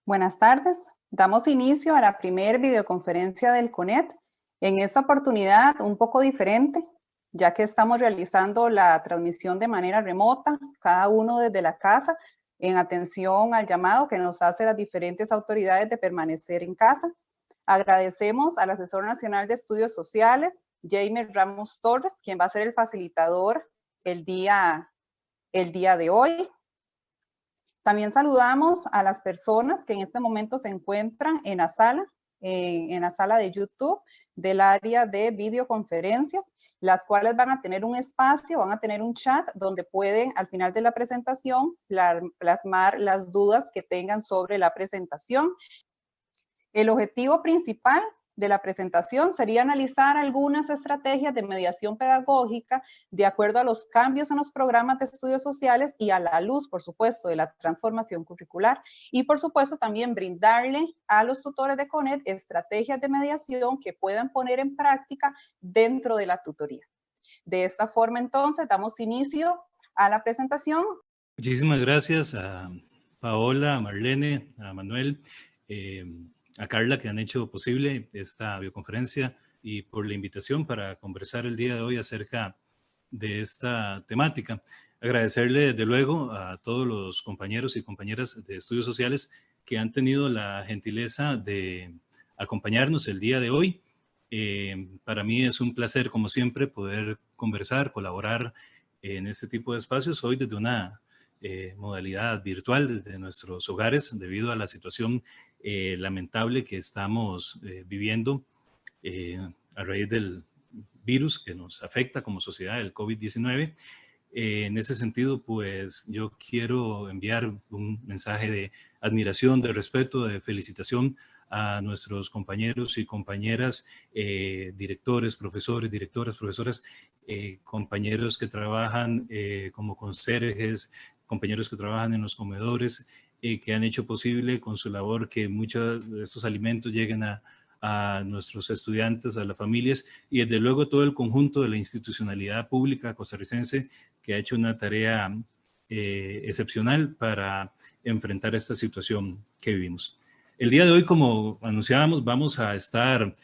Buenas tardes. Damos inicio a la primera videoconferencia del CONET. En esta oportunidad un poco diferente, ya que estamos realizando la transmisión de manera remota, cada uno desde la casa, en atención al llamado que nos hace las diferentes autoridades de permanecer en casa. Agradecemos al asesor nacional de estudios sociales, Jaime Ramos Torres, quien va a ser el facilitador el día de hoy. También saludamos a las personas que en este momento se encuentran en la sala de YouTube del área de videoconferencias, las cuales van a tener un espacio, van a tener un chat donde pueden al final de la presentación plasmar las dudas que tengan sobre la presentación. El objetivo principal de la presentación sería analizar algunas estrategias de mediación pedagógica de acuerdo a los cambios en los programas de estudios sociales y a la luz, por supuesto, de la transformación curricular. Y, por supuesto, también brindarle a los tutores de CONET estrategias de mediación que puedan poner en práctica dentro de la tutoría. De esta forma, entonces, damos inicio a la presentación. Muchísimas gracias a Paola, a Marlene, a Manuel, a Carla, que han hecho posible esta videoconferencia y por la invitación para conversar el día de hoy acerca de esta temática. Agradecerle desde luego a todos los compañeros y compañeras de estudios sociales que han tenido la gentileza de acompañarnos el día de hoy. Para mí es un placer, como siempre, poder conversar, colaborar en este tipo de espacios, hoy desde una modalidad virtual, desde nuestros hogares, debido a la situación lamentable que estamos viviendo a raíz del virus que nos afecta como sociedad, el COVID-19. En ese sentido, pues yo quiero enviar un mensaje de admiración, de respeto, de felicitación a nuestros compañeros y compañeras, directores, profesores, directoras, profesoras, compañeros que trabajan como conserjes, compañeros que trabajan en los comedores, que han hecho posible con su labor que muchos de estos alimentos lleguen a nuestros estudiantes, a las familias, y desde luego todo el conjunto de la institucionalidad pública costarricense que ha hecho una tarea excepcional para enfrentar esta situación que vivimos. El día de hoy, como anunciábamos, vamos a estar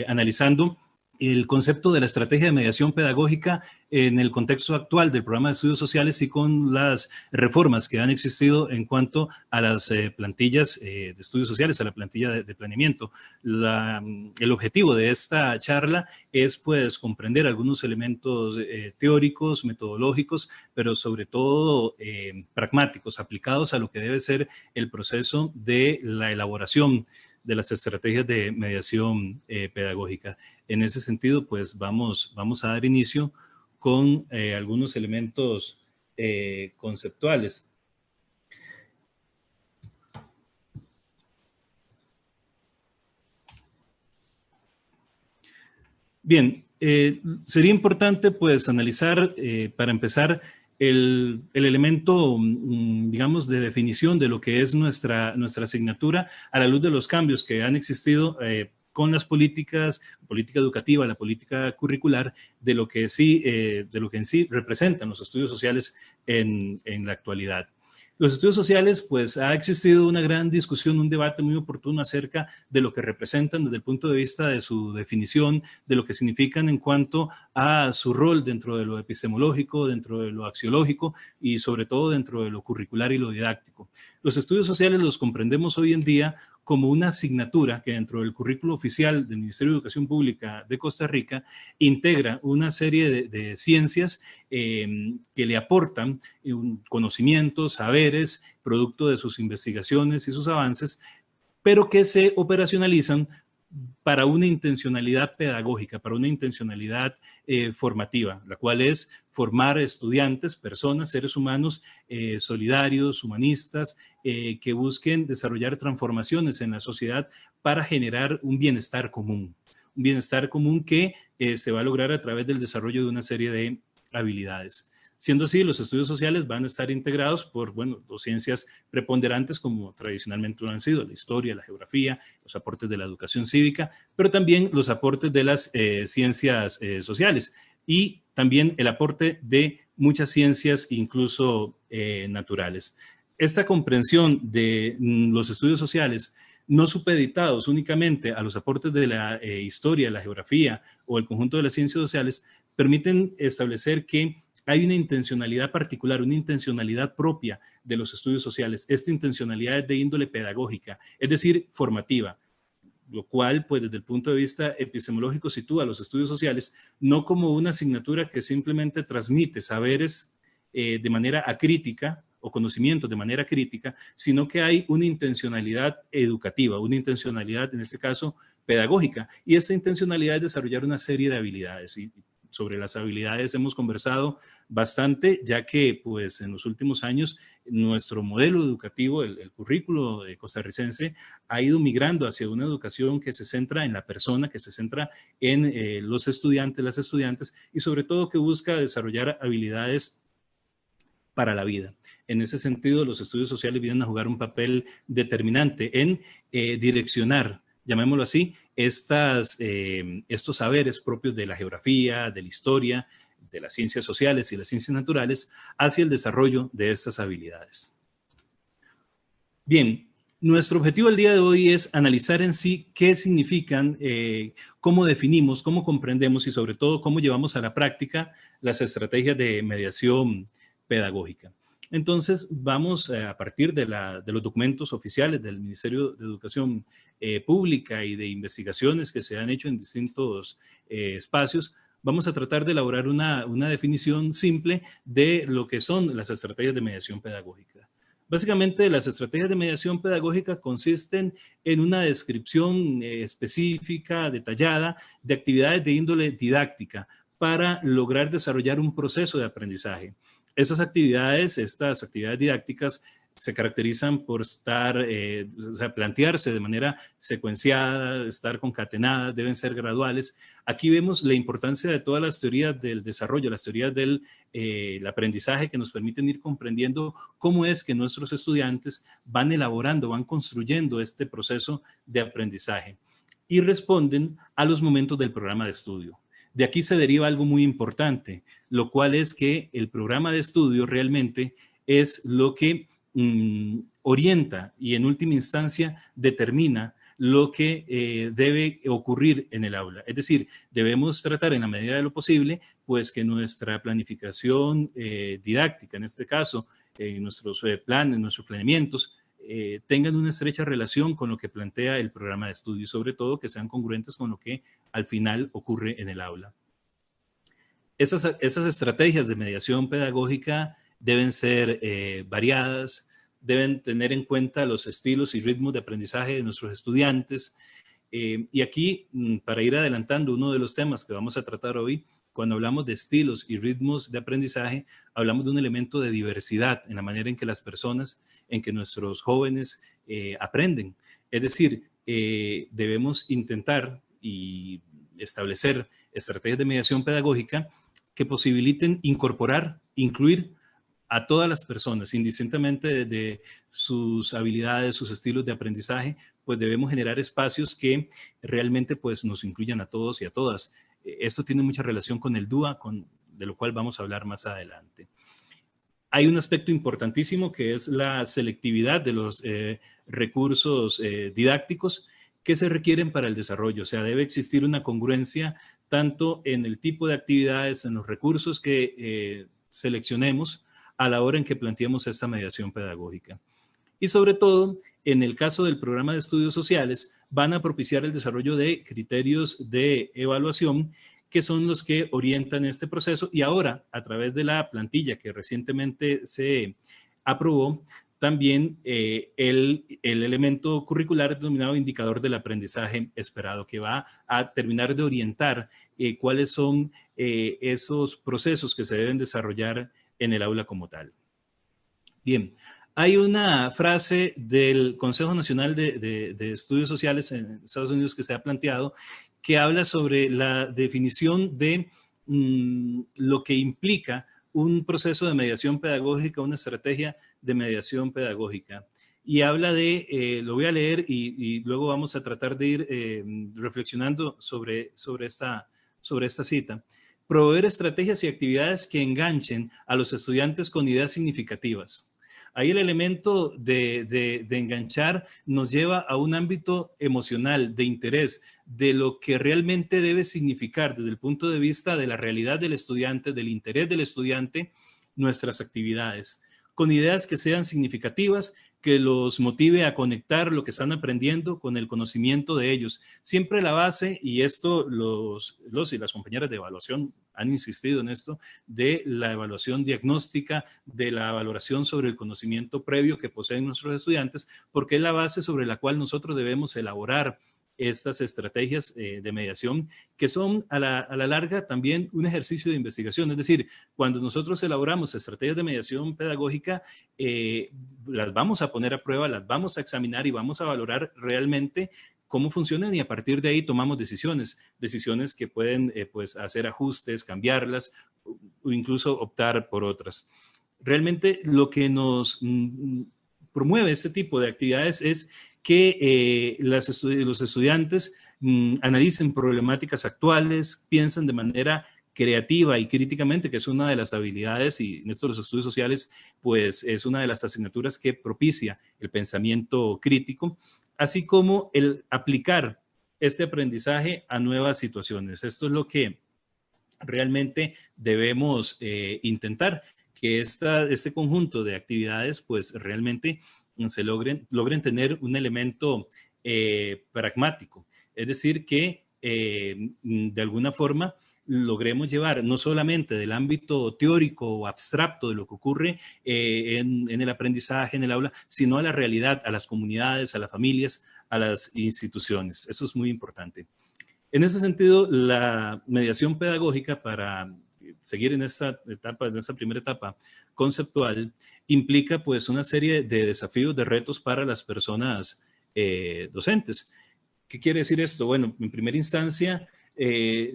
analizando el concepto de la estrategia de mediación pedagógica en el contexto actual del programa de estudios sociales y con las reformas que han existido en cuanto a las plantillas de estudios sociales, a la plantilla de planeamiento. El objetivo de esta charla es pues comprender algunos elementos teóricos, metodológicos, pero sobre todo pragmáticos, aplicados a lo que debe ser el proceso de la elaboración de las estrategias de mediación pedagógica. En ese sentido, pues vamos a dar inicio con algunos elementos conceptuales. Bien, sería importante pues analizar para empezar el elemento, digamos, de definición de lo que es nuestra asignatura a la luz de los cambios que han existido con las política educativa, la política curricular, de lo que en sí representan los estudios sociales en la actualidad. Los estudios sociales, pues ha existido una gran discusión, un debate muy oportuno acerca de lo que representan desde el punto de vista de su definición, de lo que significan en cuanto a su rol dentro de lo epistemológico, dentro de lo axiológico y sobre todo dentro de lo curricular y lo didáctico. Los estudios sociales los comprendemos hoy en día como una asignatura que dentro del currículo oficial del Ministerio de Educación Pública de Costa Rica integra una serie de ciencias que le aportan conocimientos, saberes, producto de sus investigaciones y sus avances, pero que se operacionalizan para una intencionalidad pedagógica, para una intencionalidad formativa, la cual es formar estudiantes, personas, seres humanos solidarios, humanistas, que busquen desarrollar transformaciones en la sociedad para generar un bienestar común que se va a lograr a través del desarrollo de una serie de habilidades. Siendo así, los estudios sociales van a estar integrados por, dos ciencias preponderantes como tradicionalmente lo han sido, la historia, la geografía, los aportes de la educación cívica, pero también los aportes de las ciencias sociales y también el aporte de muchas ciencias, incluso naturales. esta comprensión de los estudios sociales no supeditados únicamente a los aportes de la historia, la geografía o el conjunto de las ciencias sociales, permiten establecer que hay una intencionalidad particular, una intencionalidad propia de los estudios sociales. Esta intencionalidad es de índole pedagógica, es decir, formativa, lo cual, pues desde el punto de vista epistemológico, sitúa a los estudios sociales no como una asignatura que simplemente transmite saberes de manera acrítica o conocimientos de manera crítica, sino que hay una intencionalidad educativa, una intencionalidad, en este caso, pedagógica, y esta intencionalidad es desarrollar una serie de habilidades. Y sobre las habilidades hemos conversado bastante, ya que pues en los últimos años nuestro modelo educativo, el currículo costarricense, ha ido migrando hacia una educación que se centra en la persona, que se centra en los estudiantes, las estudiantes, y sobre todo que busca desarrollar habilidades para la vida. En ese sentido, los estudios sociales vienen a jugar un papel determinante en direccionar, llamémoslo así, estos saberes propios de la geografía, de la historia, de las ciencias sociales y las ciencias naturales hacia el desarrollo de estas habilidades. Bien, nuestro objetivo el día de hoy es analizar en sí qué significan, cómo definimos, cómo comprendemos y sobre todo cómo llevamos a la práctica las estrategias de mediación pedagógica. Entonces, vamos a partir de los documentos oficiales del Ministerio de Educación Pública y de investigaciones que se han hecho en distintos espacios, vamos a tratar de elaborar una definición simple de lo que son las estrategias de mediación pedagógica. Básicamente, las estrategias de mediación pedagógica consisten en una descripción específica, detallada, de actividades de índole didáctica para lograr desarrollar un proceso de aprendizaje. Estas actividades didácticas se caracterizan por plantearse de manera secuenciada, estar concatenadas, deben ser graduales. Aquí vemos la importancia de todas las teorías del desarrollo, las teorías del aprendizaje que nos permiten ir comprendiendo cómo es que nuestros estudiantes van elaborando, van construyendo este proceso de aprendizaje y responden a los momentos del programa de estudio. De aquí se deriva algo muy importante, lo cual es que el programa de estudio realmente es lo que orienta y en última instancia determina lo que debe ocurrir en el aula. Es decir, debemos tratar en la medida de lo posible, pues que nuestra planificación didáctica, en este caso, nuestros planes, nuestros planeamientos, tengan una estrecha relación con lo que plantea el programa de estudio y sobre todo que sean congruentes con lo que al final ocurre en el aula. Esas estrategias de mediación pedagógica deben ser variadas, deben tener en cuenta los estilos y ritmos de aprendizaje de nuestros estudiantes. Y aquí, para ir adelantando uno de los temas que vamos a tratar hoy, cuando hablamos de estilos y ritmos de aprendizaje, hablamos de un elemento de diversidad en la manera en que las personas, en que nuestros jóvenes aprenden. Es decir, debemos intentar y establecer estrategias de mediación pedagógica que posibiliten incorporar, incluir a todas las personas, indistintamente de sus habilidades, sus estilos de aprendizaje, pues debemos generar espacios que realmente pues, nos incluyan a todos y a todas. Esto tiene mucha relación con el DUA, de lo cual vamos a hablar más adelante. Hay un aspecto importantísimo que es la selectividad de los recursos didácticos que se requieren para el desarrollo. O sea, debe existir una congruencia tanto en el tipo de actividades, en los recursos que seleccionemos a la hora en que planteemos esta mediación pedagógica. Y sobre todo, en el caso del programa de estudios sociales, van a propiciar el desarrollo de criterios de evaluación que son los que orientan este proceso y ahora, a través de la plantilla que recientemente se aprobó, también el elemento curricular denominado indicador del aprendizaje esperado, que va a terminar de orientar cuáles son esos procesos que se deben desarrollar en el aula como tal. Bien, hay una frase del Consejo Nacional de Estudios Sociales en Estados Unidos que se ha planteado que habla sobre la definición de lo que implica un proceso de mediación pedagógica, una estrategia de mediación pedagógica. Y habla de, lo voy a leer y luego vamos a tratar de ir reflexionando sobre esta cita. Proveer estrategias y actividades que enganchen a los estudiantes con ideas significativas, Ahí el elemento de enganchar nos lleva a un ámbito emocional, de interés, de lo que realmente debe significar desde el punto de vista de la realidad del estudiante, del interés del estudiante, nuestras actividades, con ideas que sean significativas, que los motive a conectar lo que están aprendiendo con el conocimiento de ellos. Siempre la base, y esto los y las compañeras de evaluación han insistido en esto, de la evaluación diagnóstica, de la valoración sobre el conocimiento previo que poseen nuestros estudiantes, porque es la base sobre la cual nosotros debemos elaborar estas estrategias de mediación, que son a la larga también un ejercicio de investigación. Es decir, cuando nosotros elaboramos estrategias de mediación pedagógica, las vamos a poner a prueba, las vamos a examinar y vamos a valorar realmente cómo funcionan, y a partir de ahí tomamos decisiones que pueden pues hacer ajustes, cambiarlas o incluso optar por otras. Realmente lo que nos promueve este tipo de actividades es que los estudiantes analicen problemáticas actuales, piensen de manera creativa y críticamente, que es una de las habilidades, y en esto los estudios sociales, pues es una de las asignaturas que propicia el pensamiento crítico, así como el aplicar este aprendizaje a nuevas situaciones. Esto es lo que realmente debemos intentar, que este conjunto de actividades pues realmente se logren tener un elemento pragmático. Es decir, que de alguna forma logremos llevar no solamente del ámbito teórico o abstracto de lo que ocurre en el aprendizaje, en el aula, sino a la realidad, a las comunidades, a las familias, a las instituciones. Eso es muy importante. En ese sentido, la mediación pedagógica, para seguir en esta etapa, en esta primera etapa conceptual, implica pues una serie de desafíos, de retos para las personas docentes. ¿Qué quiere decir esto? Bueno, en primera instancia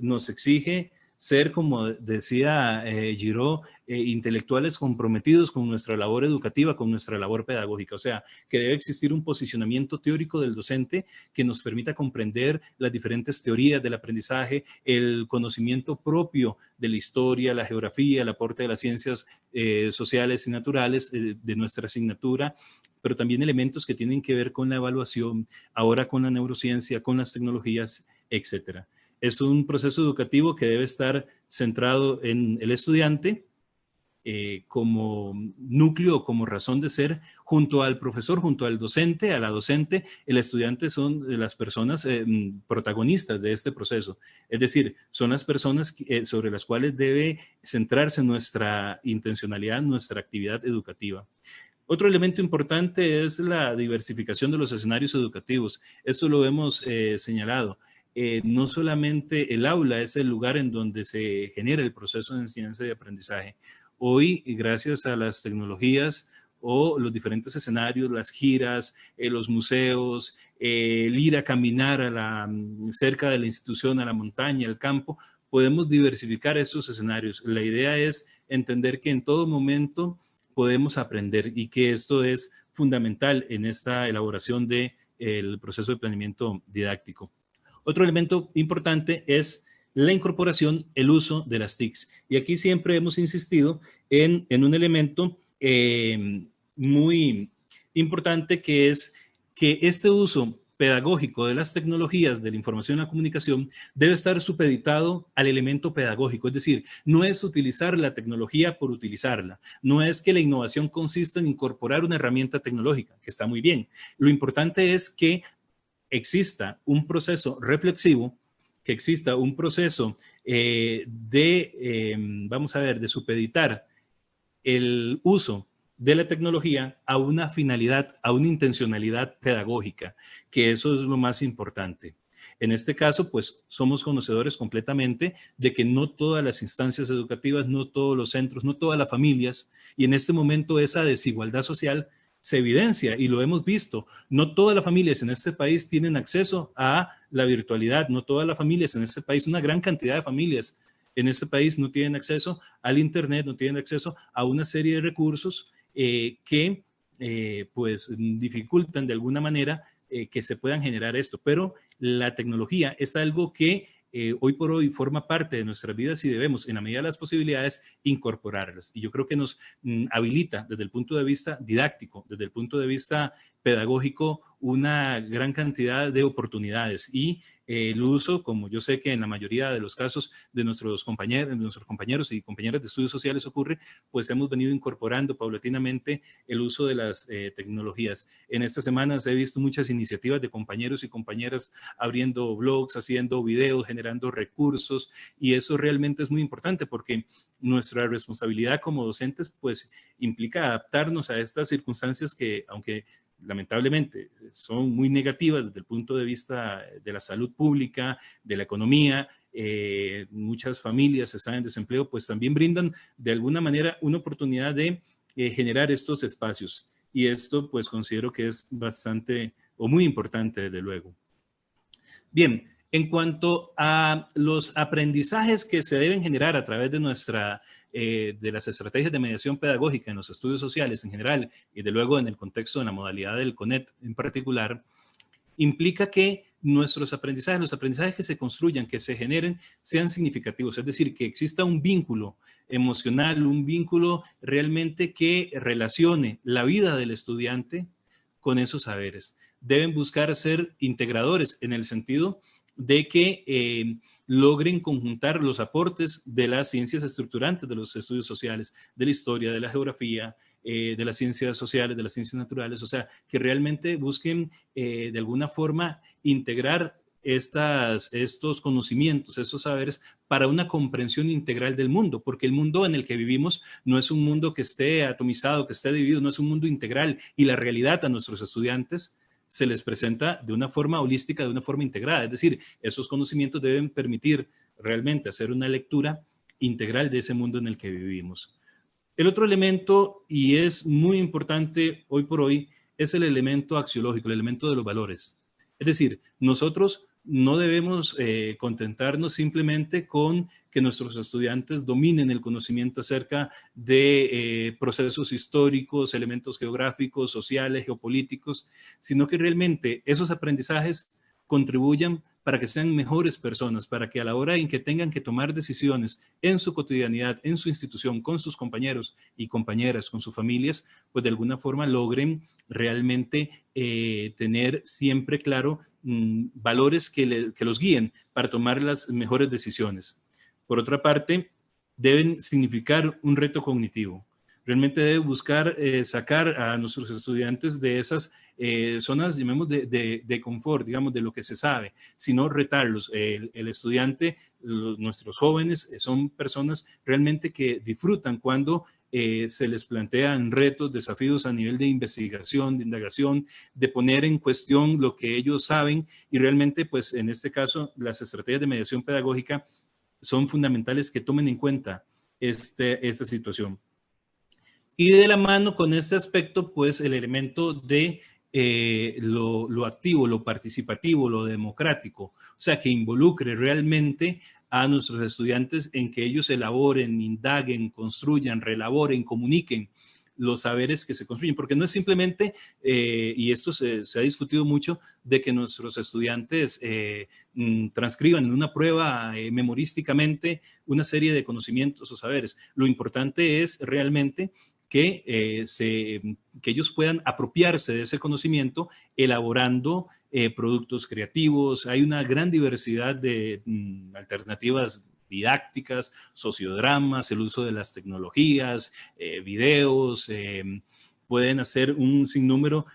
nos exige ser, como decía Giraud, intelectuales comprometidos con nuestra labor educativa, con nuestra labor pedagógica. O sea, que debe existir un posicionamiento teórico del docente que nos permita comprender las diferentes teorías del aprendizaje, el conocimiento propio de la historia, la geografía, el aporte de las ciencias sociales y naturales de nuestra asignatura, pero también elementos que tienen que ver con la evaluación, ahora con la neurociencia, con las tecnologías, etcétera. Es un proceso educativo que debe estar centrado en el estudiante como núcleo, como razón de ser, junto al profesor, junto al docente, a la docente. El estudiante son las personas protagonistas de este proceso. Es decir, son las personas sobre las cuales debe centrarse nuestra intencionalidad, nuestra actividad educativa. Otro elemento importante es la diversificación de los escenarios educativos. Esto lo hemos señalado. No solamente el aula es el lugar en donde se genera el proceso de enseñanza y aprendizaje. Hoy, gracias a las tecnologías o los diferentes escenarios, las giras, los museos, el ir a caminar cerca de la institución, a la montaña, al campo, podemos diversificar estos escenarios. La idea es entender que en todo momento podemos aprender y que esto es fundamental en esta elaboración del proceso de planeamiento didáctico. Otro elemento importante es la incorporación, el uso de las TICs. Y aquí siempre hemos insistido en un elemento muy importante, que es que este uso pedagógico de las tecnologías de la información y la comunicación debe estar supeditado al elemento pedagógico. Es decir, no es utilizar la tecnología por utilizarla. No es que la innovación consista en incorporar una herramienta tecnológica, que está muy bien. Lo importante es que exista un proceso reflexivo, que exista un proceso vamos a ver, de supeditar el uso de la tecnología a una finalidad, a una intencionalidad pedagógica, que eso es lo más importante. En este caso, pues somos conocedores completamente de que no todas las instancias educativas, no todos los centros, no todas las familias, y en este momento esa desigualdad social se evidencia y lo hemos visto. No todas las familias en este país tienen acceso a la virtualidad, no todas las familias en este país, una gran cantidad de familias en este país no tienen acceso al Internet, no tienen acceso a una serie de recursos que pues dificultan de alguna manera que se puedan generar esto. Pero la tecnología es algo que hoy por hoy forma parte de nuestras vidas y debemos, en la medida de las posibilidades, incorporarlas. Y yo creo que nos habilita desde el punto de vista didáctico, desde el punto de vista pedagógico, una gran cantidad de oportunidades y el uso, como yo sé que en la mayoría de los casos de nuestros compañeros y compañeras de estudios sociales ocurre, pues hemos venido incorporando paulatinamente el uso de las tecnologías. En estas semanas he visto muchas iniciativas de compañeros y compañeras abriendo blogs, haciendo videos, generando recursos, y eso realmente es muy importante porque nuestra responsabilidad como docentes pues implica adaptarnos a estas circunstancias que, aunque lamentablemente son muy negativas desde el punto de vista de la salud pública, de la economía, muchas familias están en desempleo, pues también brindan de alguna manera una oportunidad de generar estos espacios. Y esto pues considero que es bastante o muy importante desde luego. Bien, en cuanto a los aprendizajes que se deben generar a través de de las estrategias de mediación pedagógica en los estudios sociales en general y de luego en el contexto de la modalidad del CONET en particular, implica que nuestros aprendizajes, los aprendizajes que se construyan, que se generen, sean significativos, es decir, que exista un vínculo emocional, un vínculo realmente que relacione la vida del estudiante con esos saberes. Deben buscar ser integradores en el sentido de que logren conjuntar los aportes de las ciencias estructurantes de los estudios sociales, de la historia, de la geografía, de las ciencias sociales, de las ciencias naturales, o sea, que realmente busquen de alguna forma integrar estos conocimientos, estos saberes para una comprensión integral del mundo, porque el mundo en el que vivimos no es un mundo que esté atomizado, que esté dividido, no es un mundo integral, y la realidad a nuestros estudiantes se les presenta de una forma holística, de una forma integrada. Es decir, esos conocimientos deben permitir realmente hacer una lectura integral de ese mundo en el que vivimos. El otro elemento, y es muy importante hoy por hoy, es el elemento axiológico, el elemento de los valores. Es decir, nosotros no debemos contentarnos simplemente con que nuestros estudiantes dominen el conocimiento acerca de procesos históricos, elementos geográficos, sociales, geopolíticos, sino que realmente esos aprendizajes contribuyan para que sean mejores personas, para que a la hora en que tengan que tomar decisiones en su cotidianidad, en su institución, con sus compañeros y compañeras, con sus familias, pues de alguna forma logren realmente tener siempre claro valores que los guíen para tomar las mejores decisiones. Por otra parte, deben significar un reto cognitivo. Realmente debe buscar sacar a nuestros estudiantes de esas zonas, llamemos, de confort, digamos, de lo que se sabe, sino retarlos. El estudiante, nuestros jóvenes, son personas realmente que disfrutan cuando se les plantean retos, desafíos a nivel de investigación, de indagación, de poner en cuestión lo que ellos saben, y realmente, pues en este caso, las estrategias de mediación pedagógica son fundamentales que tomen en cuenta esta situación. Y de la mano con este aspecto, pues el elemento de lo activo, lo participativo, lo democrático, o sea, que involucre realmente a nuestros estudiantes en que ellos elaboren, indaguen, construyan, reelaboren, comuniquen los saberes que se construyen, porque no es simplemente, y esto se ha discutido mucho, de que nuestros estudiantes transcriban en una prueba memorísticamente una serie de conocimientos o saberes. Lo importante es realmente que ellos puedan apropiarse de ese conocimiento elaborando productos creativos. Hay una gran diversidad de alternativas didácticas, sociodramas, el uso de las tecnologías, videos, pueden hacer un sinnúmero,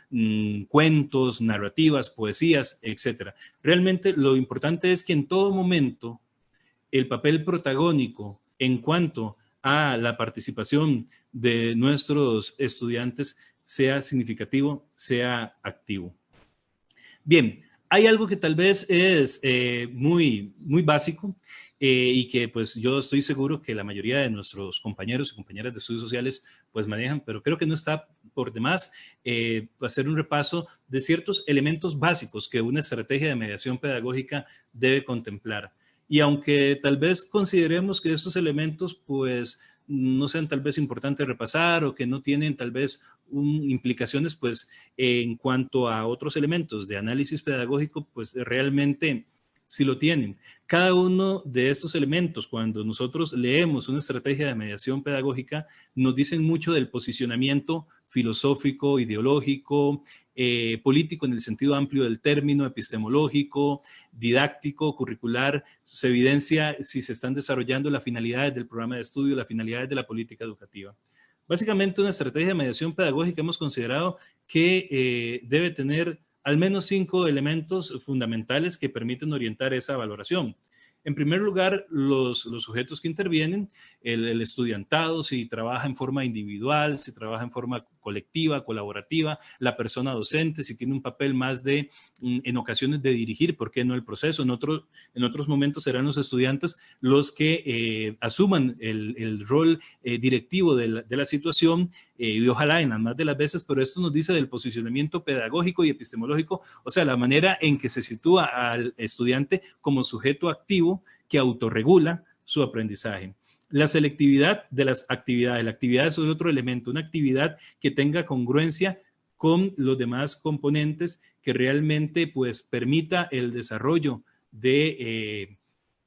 cuentos, narrativas, poesías, etc. Realmente lo importante es que en todo momento el papel protagónico en cuanto a la participación de nuestros estudiantes sea significativo, sea activo. Bien, hay algo que tal vez es muy básico y que pues yo estoy seguro que la mayoría de nuestros compañeros y compañeras de estudios sociales pues manejan, pero creo que no está por demás hacer un repaso de ciertos elementos básicos que una estrategia de mediación pedagógica debe contemplar. Y aunque tal vez consideremos que estos elementos pues no sean tal vez importantes repasar o que no tienen tal vez implicaciones pues en cuanto a otros elementos de análisis pedagógico, pues realmente sí lo tienen. Cada uno de estos elementos, cuando nosotros leemos una estrategia de mediación pedagógica, nos dicen mucho del posicionamiento filosófico, ideológico, político en el sentido amplio del término, epistemológico, didáctico, curricular. Se evidencia si se están desarrollando las finalidades del programa de estudio, las finalidades de la política educativa. Básicamente, una estrategia de mediación pedagógica hemos considerado que debe tener al menos 5 elementos fundamentales que permiten orientar esa valoración. En primer lugar, los sujetos que intervienen, el estudiantado, si trabaja en forma individual, si trabaja en forma colectiva, colaborativa, la persona docente, si tiene un papel más de, en ocasiones, de dirigir, ¿por qué no el proceso? En otros momentos serán los estudiantes los que asuman el rol directivo de la situación, y ojalá en las más de las veces, pero esto nos dice del posicionamiento pedagógico y epistemológico, o sea, la manera en que se sitúa al estudiante como sujeto activo que autorregula su aprendizaje. La selectividad de las actividades. La actividad es otro elemento, una actividad que tenga congruencia con los demás componentes, que realmente pues permita el desarrollo de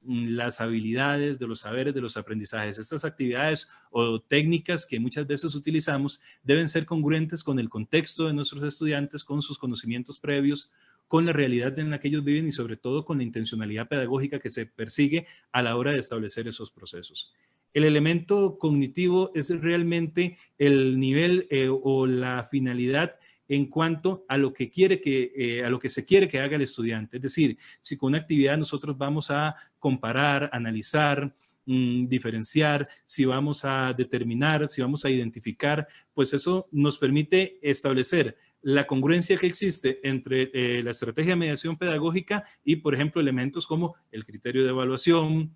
las habilidades, de los saberes, de los aprendizajes. Estas actividades o técnicas que muchas veces utilizamos deben ser congruentes con el contexto de nuestros estudiantes, con sus conocimientos previos, con la realidad en la que ellos viven y sobre todo con la intencionalidad pedagógica que se persigue a la hora de establecer esos procesos. El elemento cognitivo es realmente el nivel o la finalidad en cuanto a lo que a lo que se quiere que haga el estudiante. Es decir, si con una actividad nosotros vamos a comparar, analizar, diferenciar, si vamos a determinar, si vamos a identificar, pues eso nos permite establecer la congruencia que existe entre la estrategia de mediación pedagógica y, por ejemplo, elementos como el criterio de evaluación,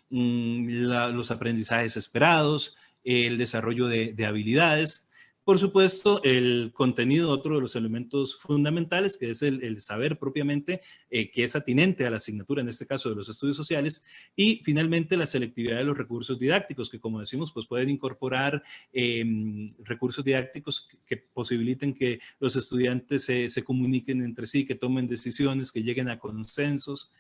los aprendizajes esperados, el desarrollo de habilidades. Por supuesto, el contenido, otro de los elementos fundamentales, que es el saber propiamente, que es atinente a la asignatura, en este caso de los estudios sociales, y finalmente la selectividad de los recursos didácticos, que como decimos, pues pueden incorporar recursos didácticos que posibiliten que los estudiantes se comuniquen entre sí, que tomen decisiones, que lleguen a consensos,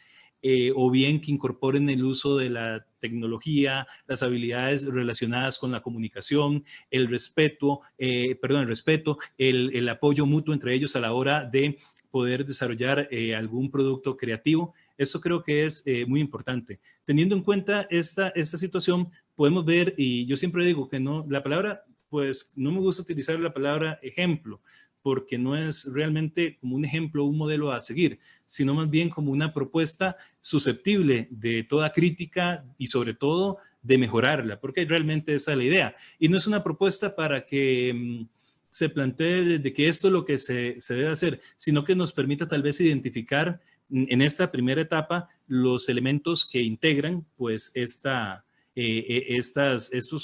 o bien que incorporen el uso de la tecnología, las habilidades relacionadas con la comunicación, el respeto, el apoyo mutuo entre ellos a la hora de poder desarrollar algún producto creativo. Eso creo que es muy importante. Teniendo en cuenta esta situación, podemos ver, y yo siempre digo que no, la palabra, pues no me gusta utilizar la palabra ejemplo, porque no es realmente como un ejemplo, un modelo a seguir, sino más bien como una propuesta susceptible de toda crítica y sobre todo de mejorarla, porque realmente esa es la idea. Y no es una propuesta para que se plantee de que esto es lo que se debe hacer, sino que nos permita tal vez identificar en esta primera etapa los elementos que integran pues estos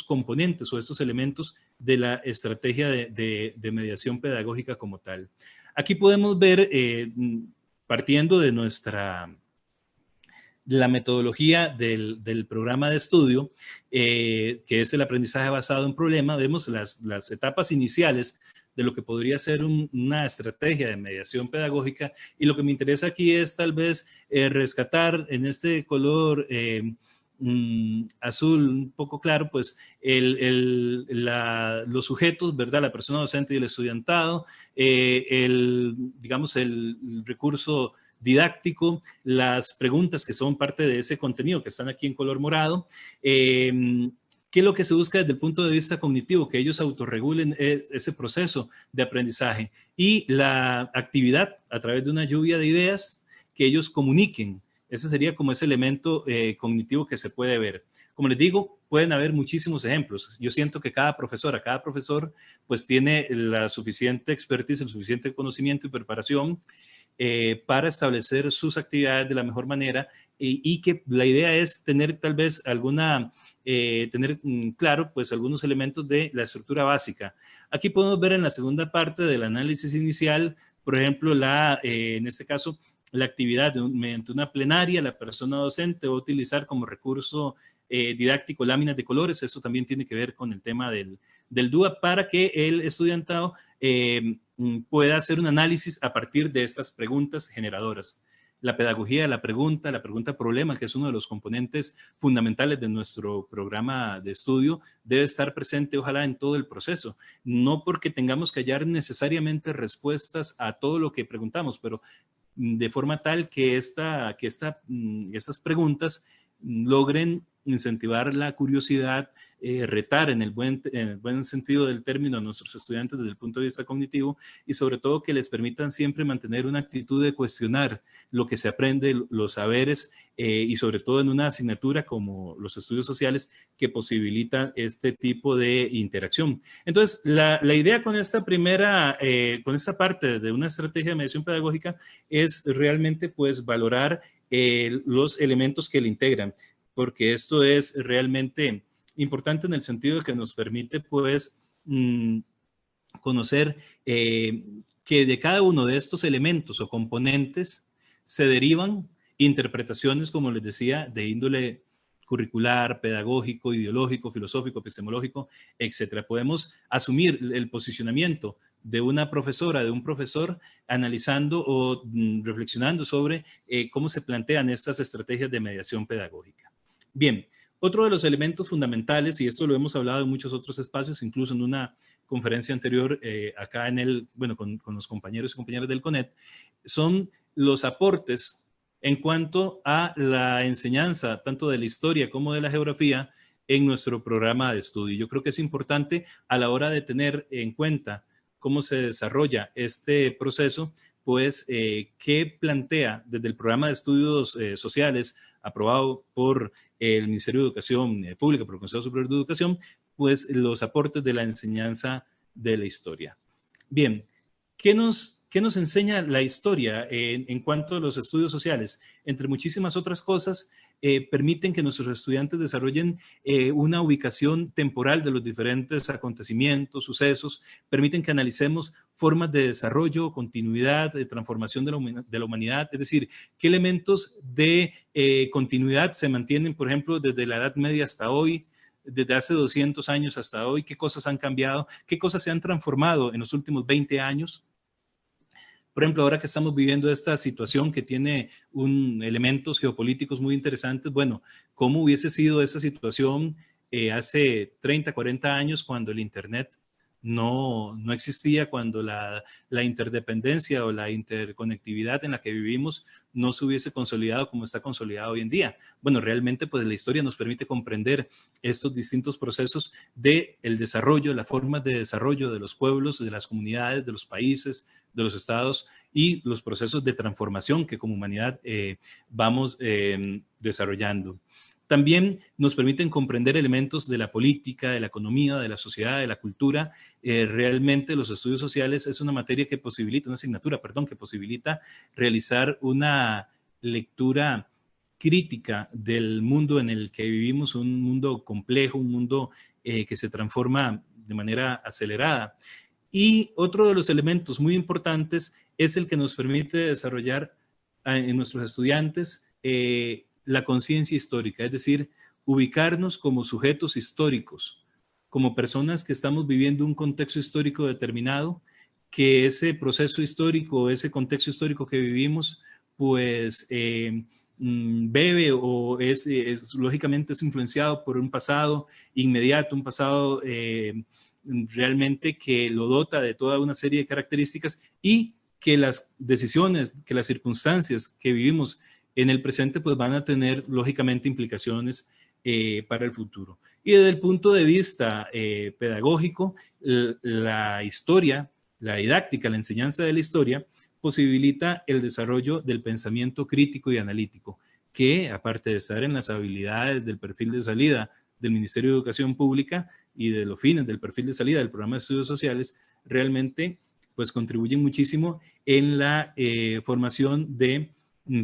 componentes o estos elementos de la estrategia de mediación pedagógica como tal. Aquí podemos ver, partiendo de la metodología del programa de estudio, que es el aprendizaje basado en problema, vemos las etapas iniciales de lo que podría ser una estrategia de mediación pedagógica, y lo que me interesa aquí es tal vez rescatar en este color azul un poco claro, pues los sujetos, ¿verdad? La persona docente y el estudiantado, digamos, el recurso didáctico, las preguntas que son parte de ese contenido que están aquí en color morado, ¿qué es lo que se busca desde el punto de vista cognitivo? Que ellos autorregulen ese proceso de aprendizaje, y la actividad a través de una lluvia de ideas, que ellos comuniquen. Ese sería como ese elemento cognitivo que se puede ver. Como les digo, pueden haber muchísimos ejemplos. Yo siento que cada profesor pues tiene la suficiente expertise, el suficiente conocimiento y preparación para establecer sus actividades de la mejor manera, y que la idea es tener tal vez tener claro pues algunos elementos de la estructura básica. Aquí podemos ver en la segunda parte del análisis inicial, por ejemplo, en este caso, la actividad mediante una plenaria, la persona docente va a utilizar como recurso didáctico láminas de colores. Eso también tiene que ver con el tema del DUA, para que el estudiantado pueda hacer un análisis a partir de estas preguntas generadoras. la pedagogía de la pregunta problema, que es uno de los componentes fundamentales de nuestro programa de estudio, debe estar presente, ojalá, en todo el proceso. No porque tengamos que hallar necesariamente respuestas a todo lo que preguntamos, pero de forma tal que estas preguntas logren incentivar la curiosidad, retar en el buen sentido del término a nuestros estudiantes desde el punto de vista cognitivo, y sobre todo que les permitan siempre mantener una actitud de cuestionar lo que se aprende, los saberes, y sobre todo en una asignatura como los estudios sociales, que posibilita este tipo de interacción. Entonces, la idea con esta con esta parte de una estrategia de mediación pedagógica es realmente pues valorar los elementos que le integran, porque esto es realmente importante en el sentido de que nos permite pues conocer que de cada uno de estos elementos o componentes se derivan interpretaciones, como les decía, de índole curricular, pedagógico, ideológico, filosófico, epistemológico, etc. Podemos asumir el posicionamiento de una profesora, de un profesor, analizando o reflexionando sobre cómo se plantean estas estrategias de mediación pedagógica. Bien, otro de los elementos fundamentales, y esto lo hemos hablado en muchos otros espacios, incluso en una conferencia anterior acá con los compañeros y compañeras del CONET, son los aportes en cuanto a la enseñanza tanto de la historia como de la geografía en nuestro programa de estudio. Yo creo que es importante a la hora de tener en cuenta cómo se desarrolla este proceso, pues qué plantea desde el programa de estudios sociales aprobado por el Ministerio de Educación Pública, por el Consejo Superior de Educación, pues los aportes de la enseñanza de la historia. Bien, ¿qué nos enseña la historia en cuanto a los estudios sociales? Entre muchísimas otras cosas, permiten que nuestros estudiantes desarrollen una ubicación temporal de los diferentes acontecimientos, sucesos, permiten que analicemos formas de desarrollo, continuidad, de transformación de la humanidad, es decir, qué elementos de continuidad se mantienen, por ejemplo, desde la Edad Media hasta hoy, desde hace 200 años hasta hoy, qué cosas han cambiado, qué cosas se han transformado en los últimos 20 años. Por ejemplo, ahora que estamos viviendo esta situación que tiene elementos geopolíticos muy interesantes, bueno, ¿cómo hubiese sido esa situación hace 30, 40 años cuando el Internet no existía, cuando la interdependencia o la interconectividad en la que vivimos no se hubiese consolidado como está consolidado hoy en día? Bueno, realmente pues la historia nos permite comprender estos distintos procesos del desarrollo, las formas de desarrollo de los pueblos, de las comunidades, de los países, de los estados, y los procesos de transformación que como humanidad vamos desarrollando. También nos permiten comprender elementos de la política, de la economía, de la sociedad, de la cultura. Realmente los estudios sociales es una materia que posibilita, una asignatura, perdón, que posibilita realizar una lectura crítica del mundo en el que vivimos, un mundo complejo, un mundo que se transforma de manera acelerada. Y otro de los elementos muy importantes es el que nos permite desarrollar en nuestros estudiantes la conciencia histórica, es decir, ubicarnos como sujetos históricos, como personas que estamos viviendo un contexto histórico determinado, que ese proceso histórico, ese contexto histórico que vivimos, pues bebe o lógicamente es influenciado por un pasado inmediato, un pasado realmente que lo dota de toda una serie de características, y que las decisiones, que las circunstancias que vivimos en el presente pues van a tener lógicamente implicaciones para el futuro. Y desde el punto de vista pedagógico, la historia, la didáctica, la enseñanza de la historia posibilita el desarrollo del pensamiento crítico y analítico, que aparte de estar en las habilidades del perfil de salida del Ministerio de Educación Pública y de los fines del perfil de salida del programa de estudios sociales, realmente pues contribuyen muchísimo en la formación de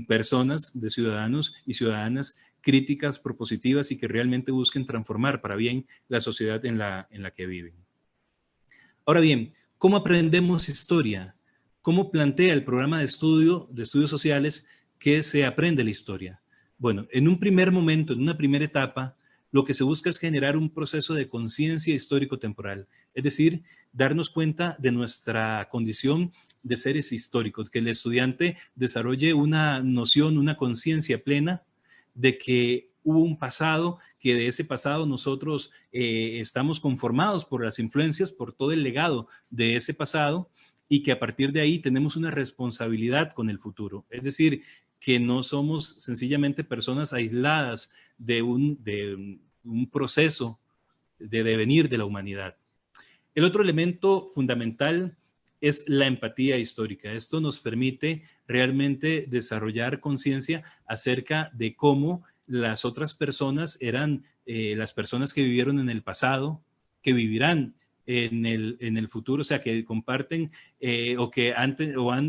personas, de ciudadanos y ciudadanas críticas, propositivas, y que realmente busquen transformar para bien la sociedad en la que viven. Ahora bien, ¿cómo aprendemos historia? ¿Cómo plantea el programa de estudios sociales que se aprende la historia? Bueno, en un primer momento, en una primera etapa, lo que se busca es generar un proceso de conciencia histórico-temporal, es decir, darnos cuenta de nuestra condición de seres históricos, que el estudiante desarrolle una noción, una conciencia plena de que hubo un pasado, que de ese pasado nosotros estamos conformados por las influencias, por todo el legado de ese pasado, y que a partir de ahí tenemos una responsabilidad con el futuro. Es decir, que no somos sencillamente personas aisladas de un proceso de devenir de la humanidad. El otro elemento fundamental es la empatía histórica. Esto nos permite realmente desarrollar conciencia acerca de cómo las otras personas eran las personas que vivieron en el pasado, que vivirán en el futuro, o sea, que comparten o que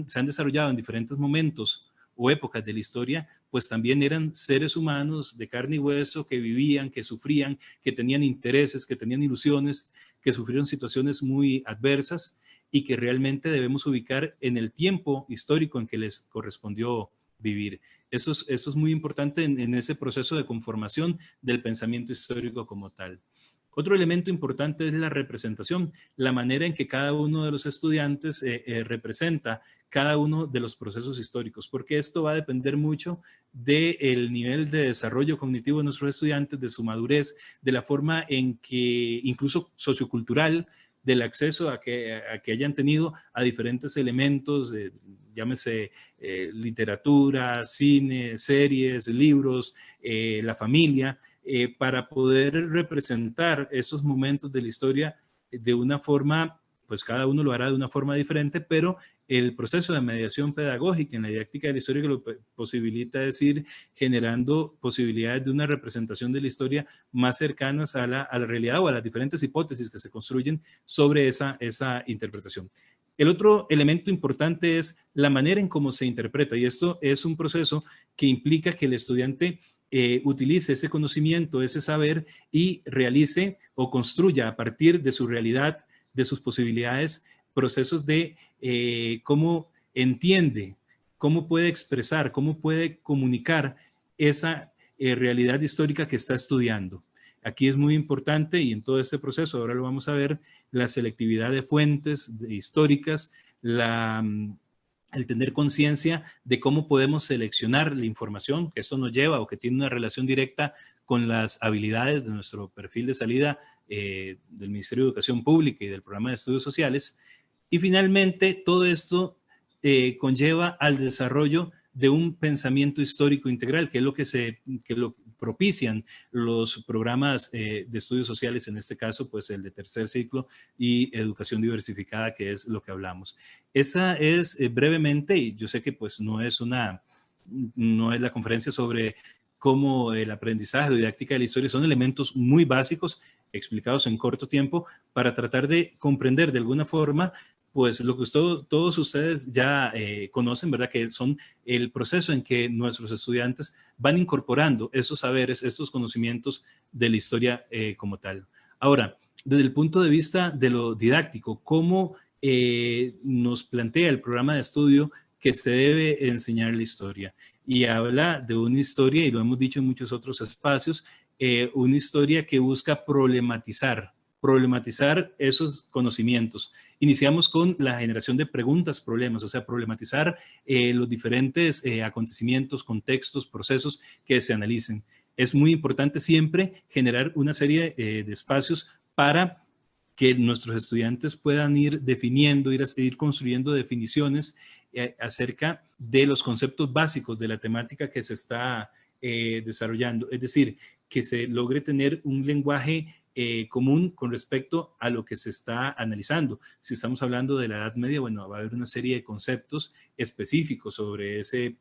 se han desarrollado en diferentes momentos o épocas de la historia, pues también eran seres humanos de carne y hueso que vivían, que sufrían, que tenían intereses, que tenían ilusiones, que sufrieron situaciones muy adversas y que realmente debemos ubicar en el tiempo histórico en que les correspondió vivir. Eso es muy importante en ese proceso de conformación del pensamiento histórico como tal. Otro elemento importante es la representación, la manera en que cada uno de los estudiantes representa cada uno de los procesos históricos, porque esto va a depender mucho del nivel de desarrollo cognitivo de nuestros estudiantes, de su madurez, de la forma en que, incluso sociocultural, del acceso a que hayan tenido a diferentes elementos, llámese literatura, cine, series, libros, la familia, para poder representar estos momentos de la historia de una forma, pues cada uno lo hará de una forma diferente, pero el proceso de mediación pedagógica en la didáctica de la historia que lo posibilita es ir generando posibilidades de una representación de la historia más cercanas a la realidad o a las diferentes hipótesis que se construyen sobre esa interpretación. El otro elemento importante es la manera en cómo se interpreta, y esto es un proceso que implica que el estudiante utilice ese conocimiento, ese saber y realice o construya a partir de su realidad, de sus posibilidades, procesos de cómo entiende, cómo puede expresar, cómo puede comunicar esa realidad histórica que está estudiando. Aquí es muy importante, y en todo este proceso, ahora lo vamos a ver, la selectividad de fuentes históricas, el tener conciencia de cómo podemos seleccionar la información, que esto nos lleva o que tiene una relación directa con las habilidades de nuestro perfil de salida del Ministerio de Educación Pública y del Programa de Estudios Sociales. Y finalmente, todo esto conlleva al desarrollo de un pensamiento histórico integral, que es lo que lo propician los programas de estudios sociales, en este caso, pues el de tercer ciclo y educación diversificada, que es lo que hablamos. Esta es brevemente, y yo sé que pues no es la conferencia sobre cómo el aprendizaje, la didáctica de la historia son elementos muy básicos explicados en corto tiempo para tratar de comprender de alguna forma pues lo que todos ustedes ya conocen, ¿verdad? Que son el proceso en que nuestros estudiantes van incorporando esos saberes, estos conocimientos de la historia como tal. Ahora, desde el punto de vista de lo didáctico, ¿cómo nos plantea el programa de estudio que se debe enseñar la historia? Y habla de una historia, y lo hemos dicho en muchos otros espacios, una historia que busca problematizar esos conocimientos. Iniciamos con la generación de preguntas, problemas, o sea, problematizar los diferentes acontecimientos, contextos, procesos que se analicen. Es muy importante siempre generar una serie de espacios para que nuestros estudiantes puedan ir definiendo, ir construyendo definiciones acerca de los conceptos básicos de la temática que se está desarrollando. Es decir, que se logre tener un lenguaje común con respecto a lo que se está analizando. Si estamos hablando de la Edad Media, bueno, va a haber una serie de conceptos específicos sobre ese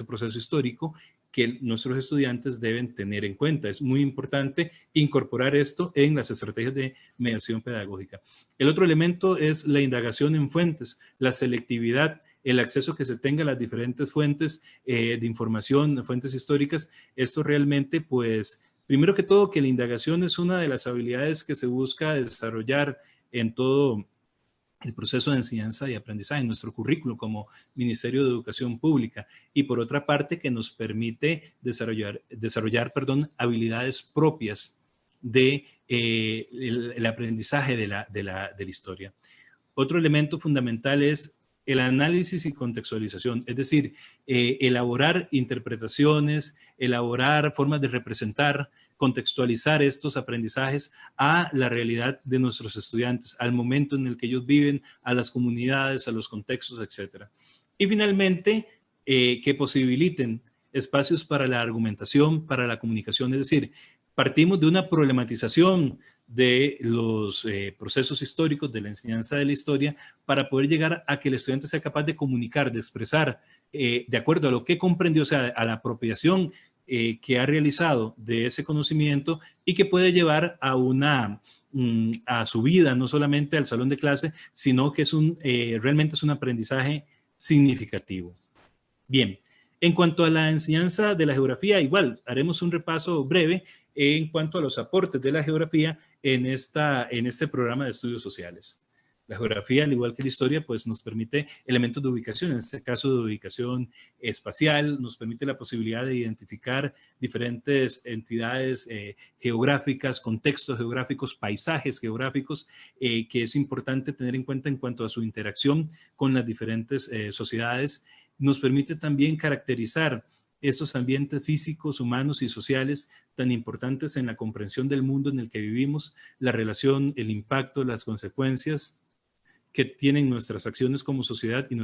proceso histórico que nuestros estudiantes deben tener en cuenta. Es muy importante incorporar esto en las estrategias de mediación pedagógica. El otro elemento es la indagación en fuentes, la selectividad, el acceso que se tenga a las diferentes fuentes de información, fuentes históricas. Esto realmente, pues, primero que todo, que la indagación es una de las habilidades que se busca desarrollar en todo el proceso de enseñanza y aprendizaje en nuestro currículo como Ministerio de Educación Pública, y por otra parte que nos permite desarrollar habilidades propias de el aprendizaje de la historia. Otro elemento fundamental es el análisis y contextualización, es decir, elaborar interpretaciones, elaborar formas de representar, contextualizar estos aprendizajes a la realidad de nuestros estudiantes, al momento en el que ellos viven, a las comunidades, a los contextos, etc. Y finalmente, que posibiliten espacios para la argumentación, para la comunicación, es decir, partimos de una problematización de los procesos históricos, de la enseñanza de la historia, para poder llegar a que el estudiante sea capaz de comunicar, de expresar, de acuerdo a lo que comprendió, o sea, a la apropiación que ha realizado de ese conocimiento y que puede llevar a a su vida, no solamente al salón de clase, sino que realmente es un aprendizaje significativo. Bien, en cuanto a la enseñanza de la geografía, igual haremos un repaso breve en cuanto a los aportes de la geografía en este programa de estudios sociales. La geografía, al igual que la historia, pues nos permite elementos de ubicación, en este caso de ubicación espacial, nos permite la posibilidad de identificar diferentes entidades geográficas, contextos geográficos, paisajes geográficos, que es importante tener en cuenta en cuanto a su interacción con las diferentes sociedades. Nos permite también caracterizar estos ambientes físicos, humanos y sociales tan importantes en la comprensión del mundo en el que vivimos, la relación, el impacto, las consecuencias que tienen nuestras acciones como sociedad y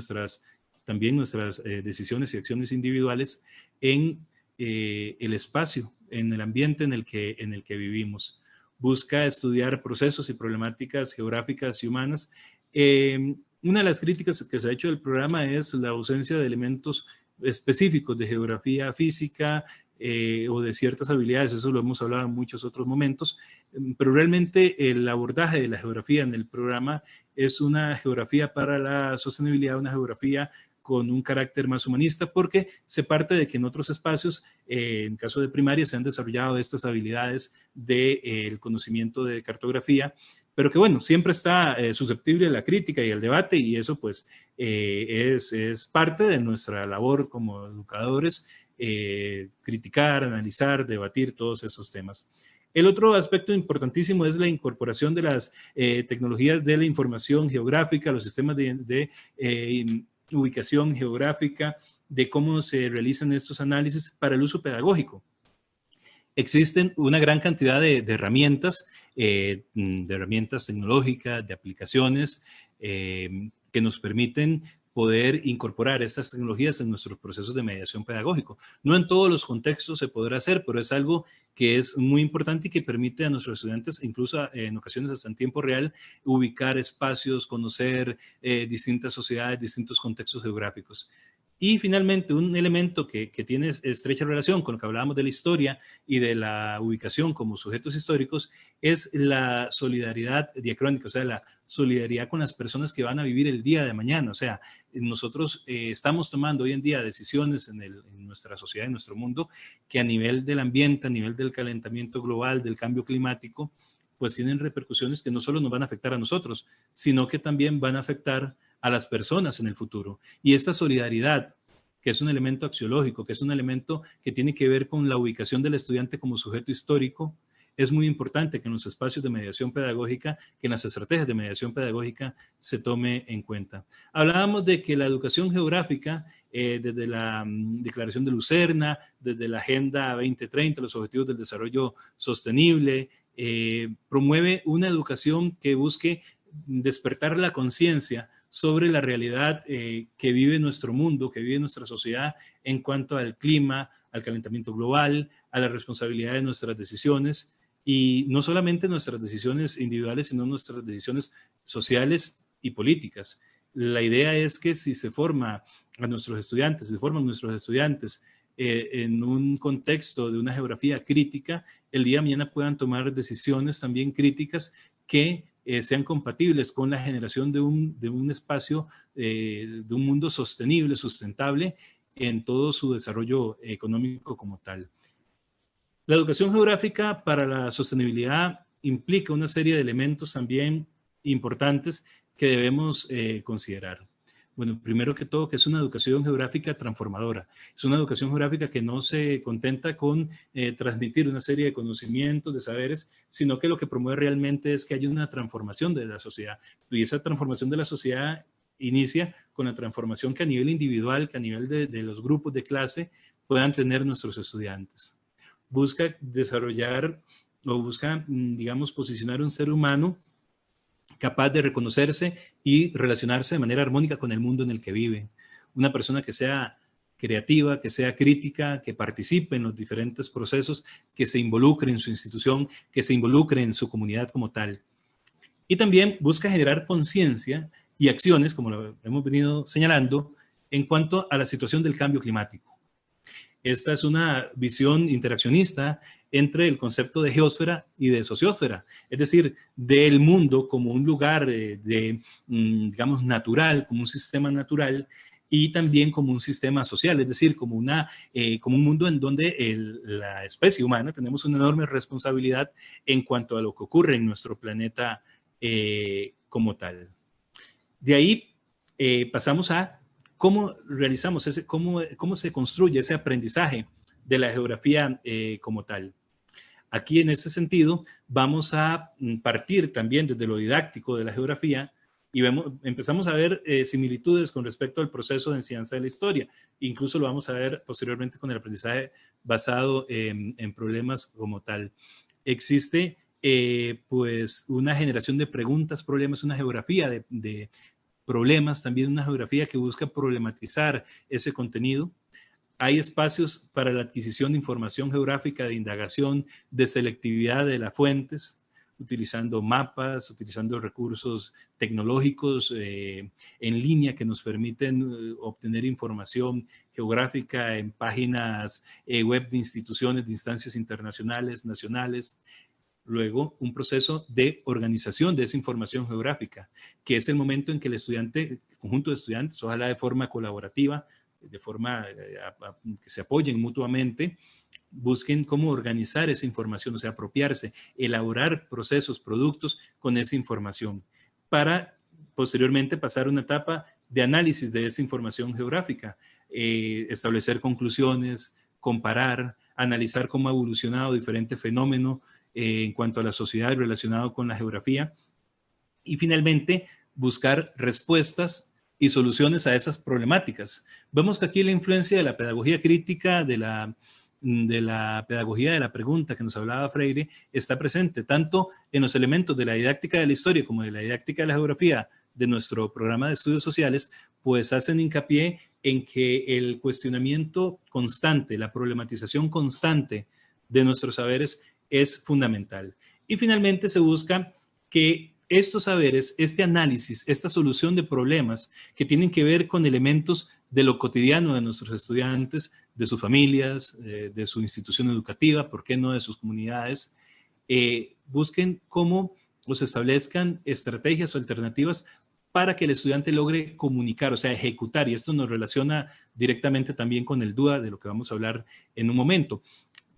también nuestras decisiones y acciones individuales en el espacio, en el ambiente en el que vivimos. Busca estudiar procesos y problemáticas geográficas y humanas. Una de las críticas que se ha hecho del programa es la ausencia de elementos específicos de geografía física o de ciertas habilidades, eso lo hemos hablado en muchos otros momentos, pero realmente el abordaje de la geografía en el programa es una geografía para la sostenibilidad, una geografía con un carácter más humanista, porque se parte de que en otros espacios, en caso de primaria, se han desarrollado estas habilidades del conocimiento de cartografía, pero que bueno, siempre está susceptible a la crítica y al debate, y eso pues es parte de nuestra labor como educadores, criticar, analizar, debatir todos esos temas. El otro aspecto importantísimo es la incorporación de las tecnologías de la información geográfica, los sistemas de ubicación geográfica, de cómo se realizan estos análisis para el uso pedagógico. Existen una gran cantidad de herramientas tecnológicas, de aplicaciones que nos permiten poder incorporar estas tecnologías en nuestros procesos de mediación pedagógico. No en todos los contextos se podrá hacer, pero es algo que es muy importante y que permite a nuestros estudiantes, incluso en ocasiones hasta en tiempo real, ubicar espacios, conocer distintas sociedades, distintos contextos geográficos. Y finalmente, un elemento que tiene estrecha relación con lo que hablábamos de la historia y de la ubicación como sujetos históricos es la solidaridad diacrónica, o sea, la solidaridad con las personas que van a vivir el día de mañana. O sea, nosotros estamos tomando hoy en día decisiones en nuestra sociedad, en nuestro mundo, que a nivel del ambiente, a nivel del calentamiento global, del cambio climático, pues tienen repercusiones que no solo nos van a afectar a nosotros, sino que también van a afectar a las personas en el futuro. Y esta solidaridad, que es un elemento axiológico, que es un elemento que tiene que ver con la ubicación del estudiante como sujeto histórico, es muy importante que en los espacios de mediación pedagógica, que en las estrategias de mediación pedagógica se tome en cuenta. Hablábamos de que la educación geográfica, desde la Declaración de Lucerna, desde la Agenda 2030, los Objetivos del Desarrollo Sostenible, promueve una educación que busque despertar la conciencia sobre la realidad que vive nuestro mundo, que vive nuestra sociedad en cuanto al clima, al calentamiento global, a la responsabilidad de nuestras decisiones, y no solamente nuestras decisiones individuales, sino nuestras decisiones sociales y políticas. La idea es que si se forma a nuestros estudiantes, se forman nuestros estudiantes en un contexto de una geografía crítica, el día de mañana puedan tomar decisiones también críticas que sean compatibles con la generación de un espacio, de un mundo sostenible, sustentable en todo su desarrollo económico como tal. La educación geográfica para la sostenibilidad implica una serie de elementos también importantes que debemos considerar. Bueno, primero que todo, que es una educación geográfica transformadora. Es una educación geográfica que no se contenta con transmitir una serie de conocimientos, de saberes, sino que lo que promueve realmente es que haya una transformación de la sociedad. Y esa transformación de la sociedad inicia con la transformación que a nivel individual, que a nivel de los grupos de clase puedan tener nuestros estudiantes. Busca desarrollar o busca, digamos, posicionar un ser humano capaz de reconocerse y relacionarse de manera armónica con el mundo en el que vive. Una persona que sea creativa, que sea crítica, que participe en los diferentes procesos, que se involucre en su institución, que se involucre en su comunidad como tal. Y también busca generar conciencia y acciones, como lo hemos venido señalando, en cuanto a la situación del cambio climático. Esta es una visión interaccionista entre el concepto de geósfera y de sociósfera, es decir, del mundo como un lugar digamos, natural, como un sistema natural, y también como un sistema social, es decir, como un mundo en donde la especie humana tenemos una enorme responsabilidad en cuanto a lo que ocurre en nuestro planeta como tal. De ahí pasamos a cómo realizamos cómo se construye ese aprendizaje de la geografía como tal. Aquí, en ese sentido, vamos a partir también desde lo didáctico de la geografía y empezamos a ver similitudes con respecto al proceso de enseñanza de la historia. Incluso lo vamos a ver posteriormente con el aprendizaje basado en problemas como tal. Existe pues una generación de preguntas, problemas, una geografía de problemas, también una geografía que busca problematizar ese contenido. Hay espacios para la adquisición de información geográfica, de indagación, de selectividad de las fuentes, utilizando mapas, utilizando recursos tecnológicos en línea que nos permiten obtener información geográfica en páginas web de instituciones, de instancias internacionales, nacionales. Luego, un proceso de organización de esa información geográfica, que es el momento en que el estudiante, el conjunto de estudiantes, ojalá de forma colaborativa, de forma que se apoyen mutuamente, busquen cómo organizar esa información, o sea, apropiarse, elaborar procesos, productos con esa información, para posteriormente pasar a una etapa de análisis de esa información geográfica, establecer conclusiones, comparar, analizar cómo ha evolucionado diferente fenómeno en cuanto a la sociedad relacionado con la geografía y finalmente buscar respuestas y soluciones a esas problemáticas. Vemos que aquí la influencia de la pedagogía crítica, de la pedagogía de la pregunta que nos hablaba Freire, está presente tanto en los elementos de la didáctica de la historia como de la didáctica de la geografía de nuestro programa de estudios sociales, pues hacen hincapié en que el cuestionamiento constante, la problematización constante de nuestros saberes es fundamental. Y finalmente se busca que estos saberes, este análisis, esta solución de problemas que tienen que ver con elementos de lo cotidiano de nuestros estudiantes, de sus familias, de su institución educativa, ¿por qué no de sus comunidades? Busquen cómo se establezcan estrategias o alternativas para que el estudiante logre comunicar, o sea, ejecutar, y esto nos relaciona directamente también con el DUA, de lo que vamos a hablar en un momento.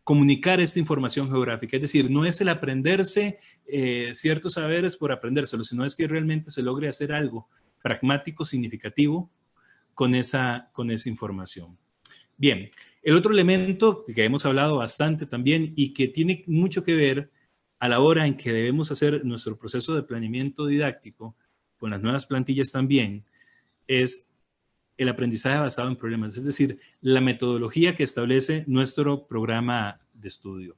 Comunicar esta información geográfica, es decir, no es el aprenderse ciertos saberes por aprendérselos, sino es que realmente se logre hacer algo pragmático, significativo con esa información. Bien, el otro elemento que hemos hablado bastante también y que tiene mucho que ver a la hora en que debemos hacer nuestro proceso de planeamiento didáctico, con las nuevas plantillas también, es el aprendizaje basado en problemas, es decir, la metodología que establece nuestro programa de estudio.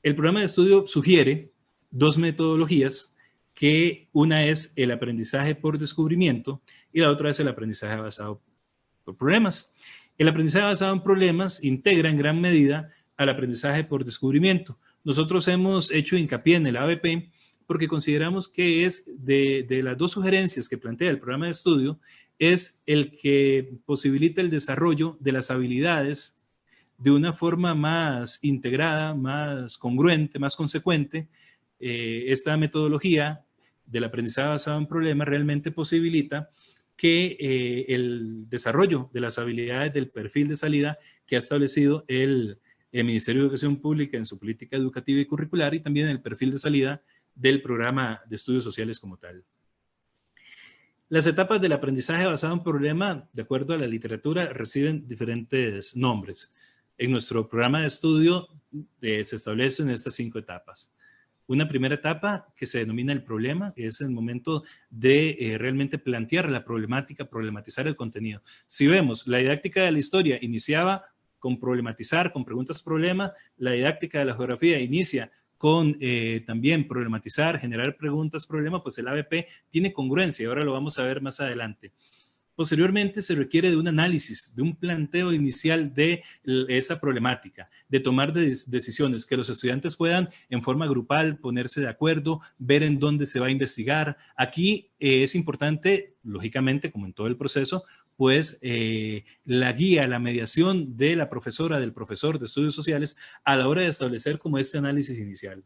El programa de estudio sugiere dos metodologías, que una es el aprendizaje por descubrimiento y la otra es el aprendizaje basado por problemas. El aprendizaje basado en problemas integra en gran medida al aprendizaje por descubrimiento. Nosotros hemos hecho hincapié en el ABP porque consideramos que es de las dos sugerencias que plantea el programa de estudio, es el que posibilita el desarrollo de las habilidades de una forma más integrada, más congruente, más consecuente. Esta metodología del aprendizaje basado en problemas realmente posibilita que el desarrollo de las habilidades del perfil de salida que ha establecido el Ministerio de Educación Pública en su política educativa y curricular, y también el perfil de salida del programa de estudios sociales como tal. Las etapas del aprendizaje basado en problema, de acuerdo a la literatura, reciben diferentes nombres. En nuestro programa de estudio se establecen estas 5 etapas. Una primera etapa que se denomina el problema, que es el momento de realmente plantear la problemática, problematizar el contenido. Si vemos, la didáctica de la historia iniciaba con problematizar, con preguntas-problema, la didáctica de la geografía inicia con también problematizar, generar preguntas-problema, pues el ABP tiene congruencia, y ahora lo vamos a ver más adelante. Posteriormente se requiere de un análisis, de un planteo inicial de esa problemática, de tomar decisiones, que los estudiantes puedan en forma grupal ponerse de acuerdo, ver en dónde se va a investigar. Aquí es importante, lógicamente, como en todo el proceso, pues la guía, la mediación de la profesora, del profesor de estudios sociales a la hora de establecer como este análisis inicial.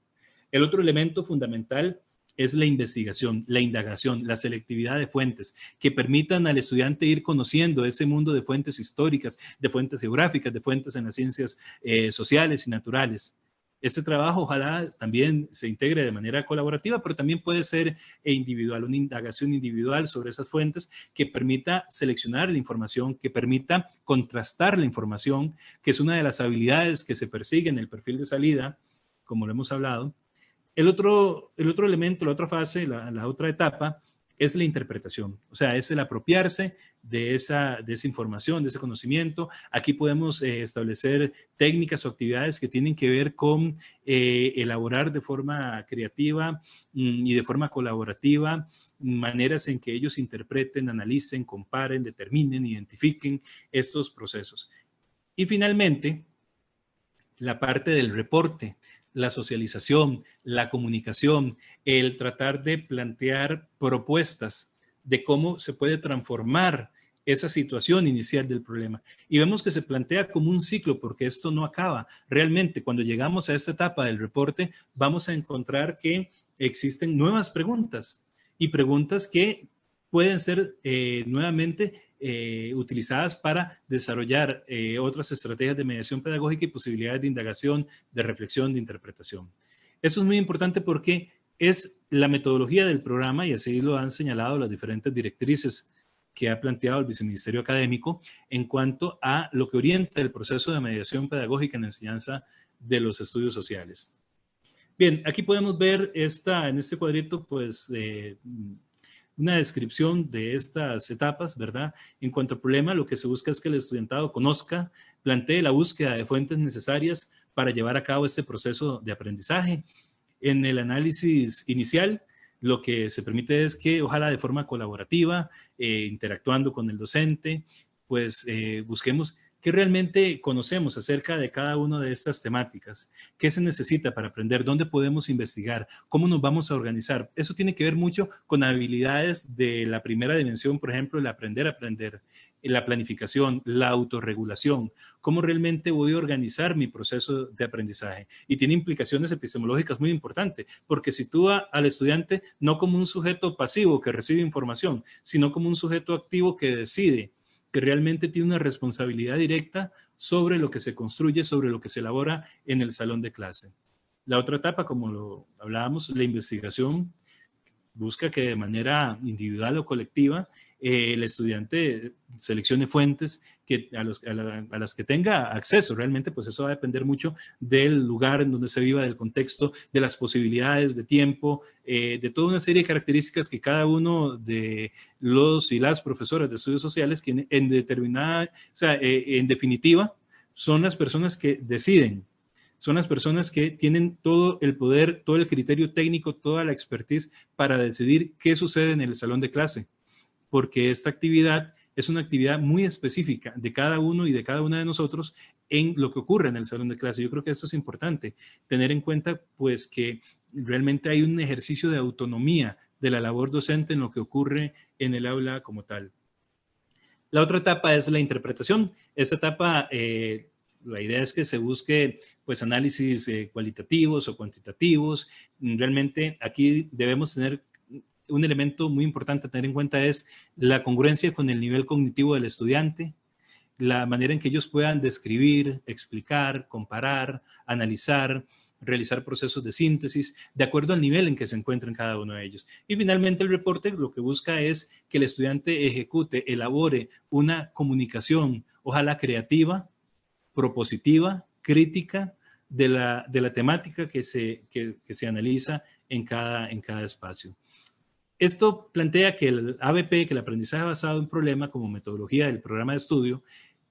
El otro elemento fundamental es la investigación, la indagación, la selectividad de fuentes que permitan al estudiante ir conociendo ese mundo de fuentes históricas, de fuentes geográficas, de fuentes en las ciencias sociales y naturales. Este trabajo ojalá también se integre de manera colaborativa, pero también puede ser individual, una indagación individual sobre esas fuentes que permita seleccionar la información, que permita contrastar la información, que es una de las habilidades que se persigue en el perfil de salida, como lo hemos hablado. El otro elemento, la otra fase, la otra etapa, es la interpretación. O sea, es el apropiarse de esa información, de ese conocimiento. Aquí podemos establecer técnicas o actividades que tienen que ver con elaborar de forma creativa y de forma colaborativa maneras en que ellos interpreten, analicen, comparen, determinen, identifiquen estos procesos. Y finalmente, la parte del reporte, la socialización, la comunicación, el tratar de plantear propuestas de cómo se puede transformar esa situación inicial del problema. Y vemos que se plantea como un ciclo, porque esto no acaba. Realmente, cuando llegamos a esta etapa del reporte, vamos a encontrar que existen nuevas preguntas y preguntas que pueden ser nuevamente utilizadas para desarrollar otras estrategias de mediación pedagógica y posibilidades de indagación, de reflexión, de interpretación. Eso es muy importante porque es la metodología del programa, y así lo han señalado las diferentes directrices que ha planteado el Viceministerio Académico en cuanto a lo que orienta el proceso de mediación pedagógica en la enseñanza de los estudios sociales. Bien, aquí podemos ver en este cuadrito, pues, una descripción de estas etapas, ¿verdad? En cuanto al problema, lo que se busca es que el estudiantado conozca, plantee la búsqueda de fuentes necesarias para llevar a cabo este proceso de aprendizaje. En el análisis inicial, lo que se permite es que, ojalá de forma colaborativa, interactuando con el docente, pues busquemos qué realmente conocemos acerca de cada una de estas temáticas, qué se necesita para aprender, dónde podemos investigar, cómo nos vamos a organizar. Eso tiene que ver mucho con habilidades de la primera dimensión, por ejemplo, el aprender a aprender, la planificación, la autorregulación, cómo realmente voy a organizar mi proceso de aprendizaje. Y tiene implicaciones epistemológicas muy importantes, porque sitúa al estudiante no como un sujeto pasivo que recibe información, sino como un sujeto activo que decide, que realmente tiene una responsabilidad directa sobre lo que se construye, sobre lo que se elabora en el salón de clase. La otra etapa, como lo hablábamos, la investigación, busca que de manera individual o colectiva el estudiante seleccione fuentes a las que tenga acceso. Realmente, pues eso va a depender mucho del lugar en donde se viva, del contexto, de las posibilidades de tiempo, de toda una serie de características que cada uno de los y las profesoras de estudios sociales, que en definitiva, son las personas que deciden. Son las personas que tienen todo el poder, todo el criterio técnico, toda la expertise para decidir qué sucede en el salón de clase, porque esta actividad es una actividad muy específica de cada uno y de cada una de nosotros en lo que ocurre en el salón de clase. Yo creo que esto es importante, tener en cuenta pues que realmente hay un ejercicio de autonomía de la labor docente en lo que ocurre en el aula como tal. La otra etapa es la interpretación. Esta etapa, la idea es que se busque pues análisis cualitativos o cuantitativos. Realmente aquí debemos tener un elemento muy importante a tener en cuenta, es la congruencia con el nivel cognitivo del estudiante, la manera en que ellos puedan describir, explicar, comparar, analizar, realizar procesos de síntesis de acuerdo al nivel en que se encuentren cada uno de ellos. Y finalmente el reporte lo que busca es que el estudiante ejecute, elabore una comunicación, ojalá creativa, propositiva, crítica de la temática que se analiza en cada espacio. Esto plantea que el ABP, que el aprendizaje basado en problema como metodología del programa de estudio,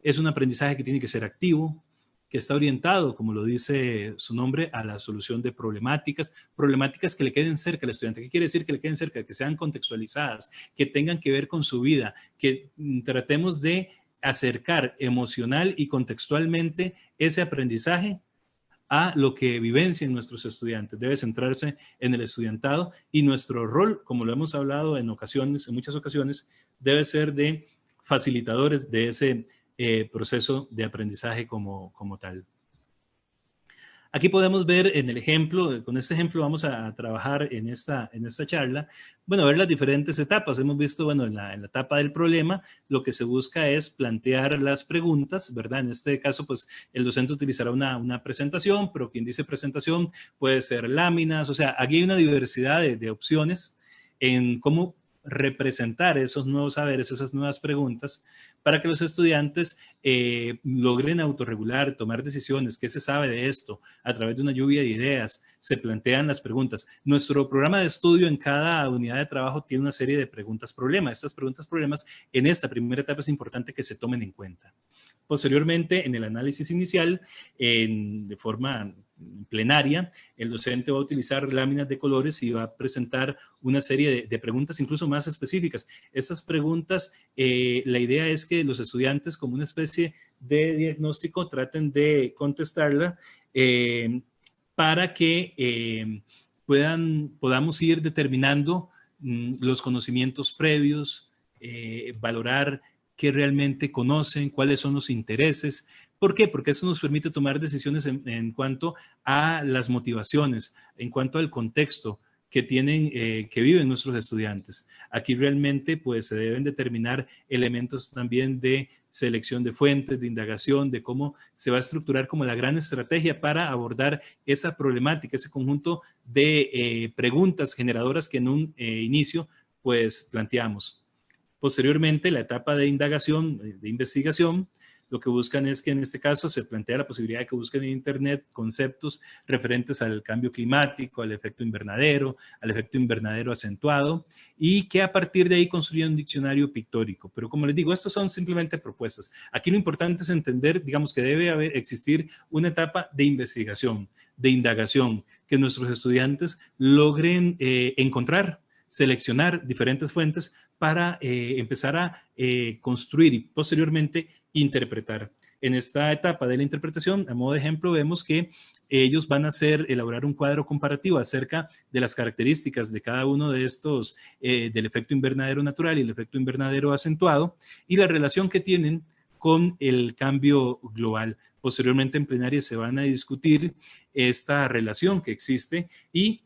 es un aprendizaje que tiene que ser activo, que está orientado, como lo dice su nombre, a la solución de problemáticas que le queden cerca al estudiante. ¿Qué quiere decir que le queden cerca? Que sean contextualizadas, que tengan que ver con su vida, que tratemos de acercar emocional y contextualmente ese aprendizaje a lo que vivencian nuestros estudiantes. Debe centrarse en el estudiantado y nuestro rol, como lo hemos hablado en muchas ocasiones, debe ser de facilitadores de ese proceso de aprendizaje como tal. Aquí podemos ver en el ejemplo, con este ejemplo vamos a trabajar en esta charla, bueno, ver las diferentes etapas. Hemos visto, bueno, en la etapa del problema, lo que se busca es plantear las preguntas, ¿verdad? En este caso, pues, el docente utilizará una presentación, pero quien dice presentación puede ser láminas, o sea, aquí hay una diversidad de opciones en cómo representar esos nuevos saberes, esas nuevas preguntas, para que los estudiantes logren autorregular, tomar decisiones. ¿Qué se sabe de esto? A través de una lluvia de ideas se plantean las preguntas. Nuestro programa de estudio en cada unidad de trabajo tiene una serie de preguntas problema. Estas preguntas problemas en esta primera etapa es importante que se tomen en cuenta. Posteriormente, en el análisis inicial, de forma plenaria, el docente va a utilizar láminas de colores y va a presentar una serie de preguntas incluso más específicas. Estas preguntas, la idea es que los estudiantes, como una especie de diagnóstico, traten de contestarla para que podamos ir determinando los conocimientos previos, valorar qué realmente conocen, cuáles son los intereses. ¿Por qué? Porque eso nos permite tomar decisiones en cuanto a las motivaciones, en cuanto al contexto que viven nuestros estudiantes. Aquí realmente pues se deben determinar elementos también de selección de fuentes, de indagación, de cómo se va a estructurar como la gran estrategia para abordar esa problemática, ese conjunto de preguntas generadoras que en un inicio pues planteamos. Posteriormente, la etapa de indagación, de investigación, lo que buscan es que en este caso se plantea la posibilidad de que busquen en Internet conceptos referentes al cambio climático, al efecto invernadero acentuado, y que a partir de ahí construyan un diccionario pictórico. Pero como les digo, estos son simplemente propuestas. Aquí lo importante es entender, digamos, que debe existir una etapa de investigación, de indagación, que nuestros estudiantes logren encontrar, seleccionar diferentes fuentes para empezar a construir y posteriormente interpretar. En esta etapa de la interpretación, a modo de ejemplo, vemos que ellos van a elaborar un cuadro comparativo acerca de las características de cada uno de estos, del efecto invernadero natural y el efecto invernadero acentuado, y la relación que tienen con el cambio global. Posteriormente, en plenaria se van a discutir esta relación que existe y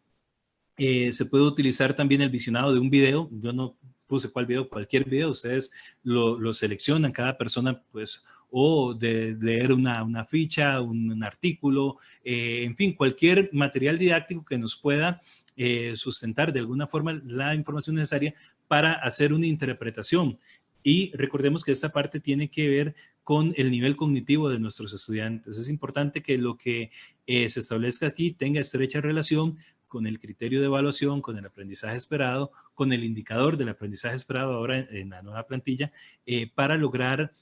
se puede utilizar también el visionado de un video. Yo no puse cuál video, cualquier video, ustedes lo seleccionan, cada persona pues, o de leer una ficha, un artículo, en fin, cualquier material didáctico que nos pueda sustentar de alguna forma la información necesaria para hacer una interpretación. Y recordemos que esta parte tiene que ver con el nivel cognitivo de nuestros estudiantes. Es importante que lo que se establezca aquí tenga estrecha relación con el criterio de evaluación, con el aprendizaje esperado, con el indicador del aprendizaje esperado ahora en la nueva plantilla, para lograr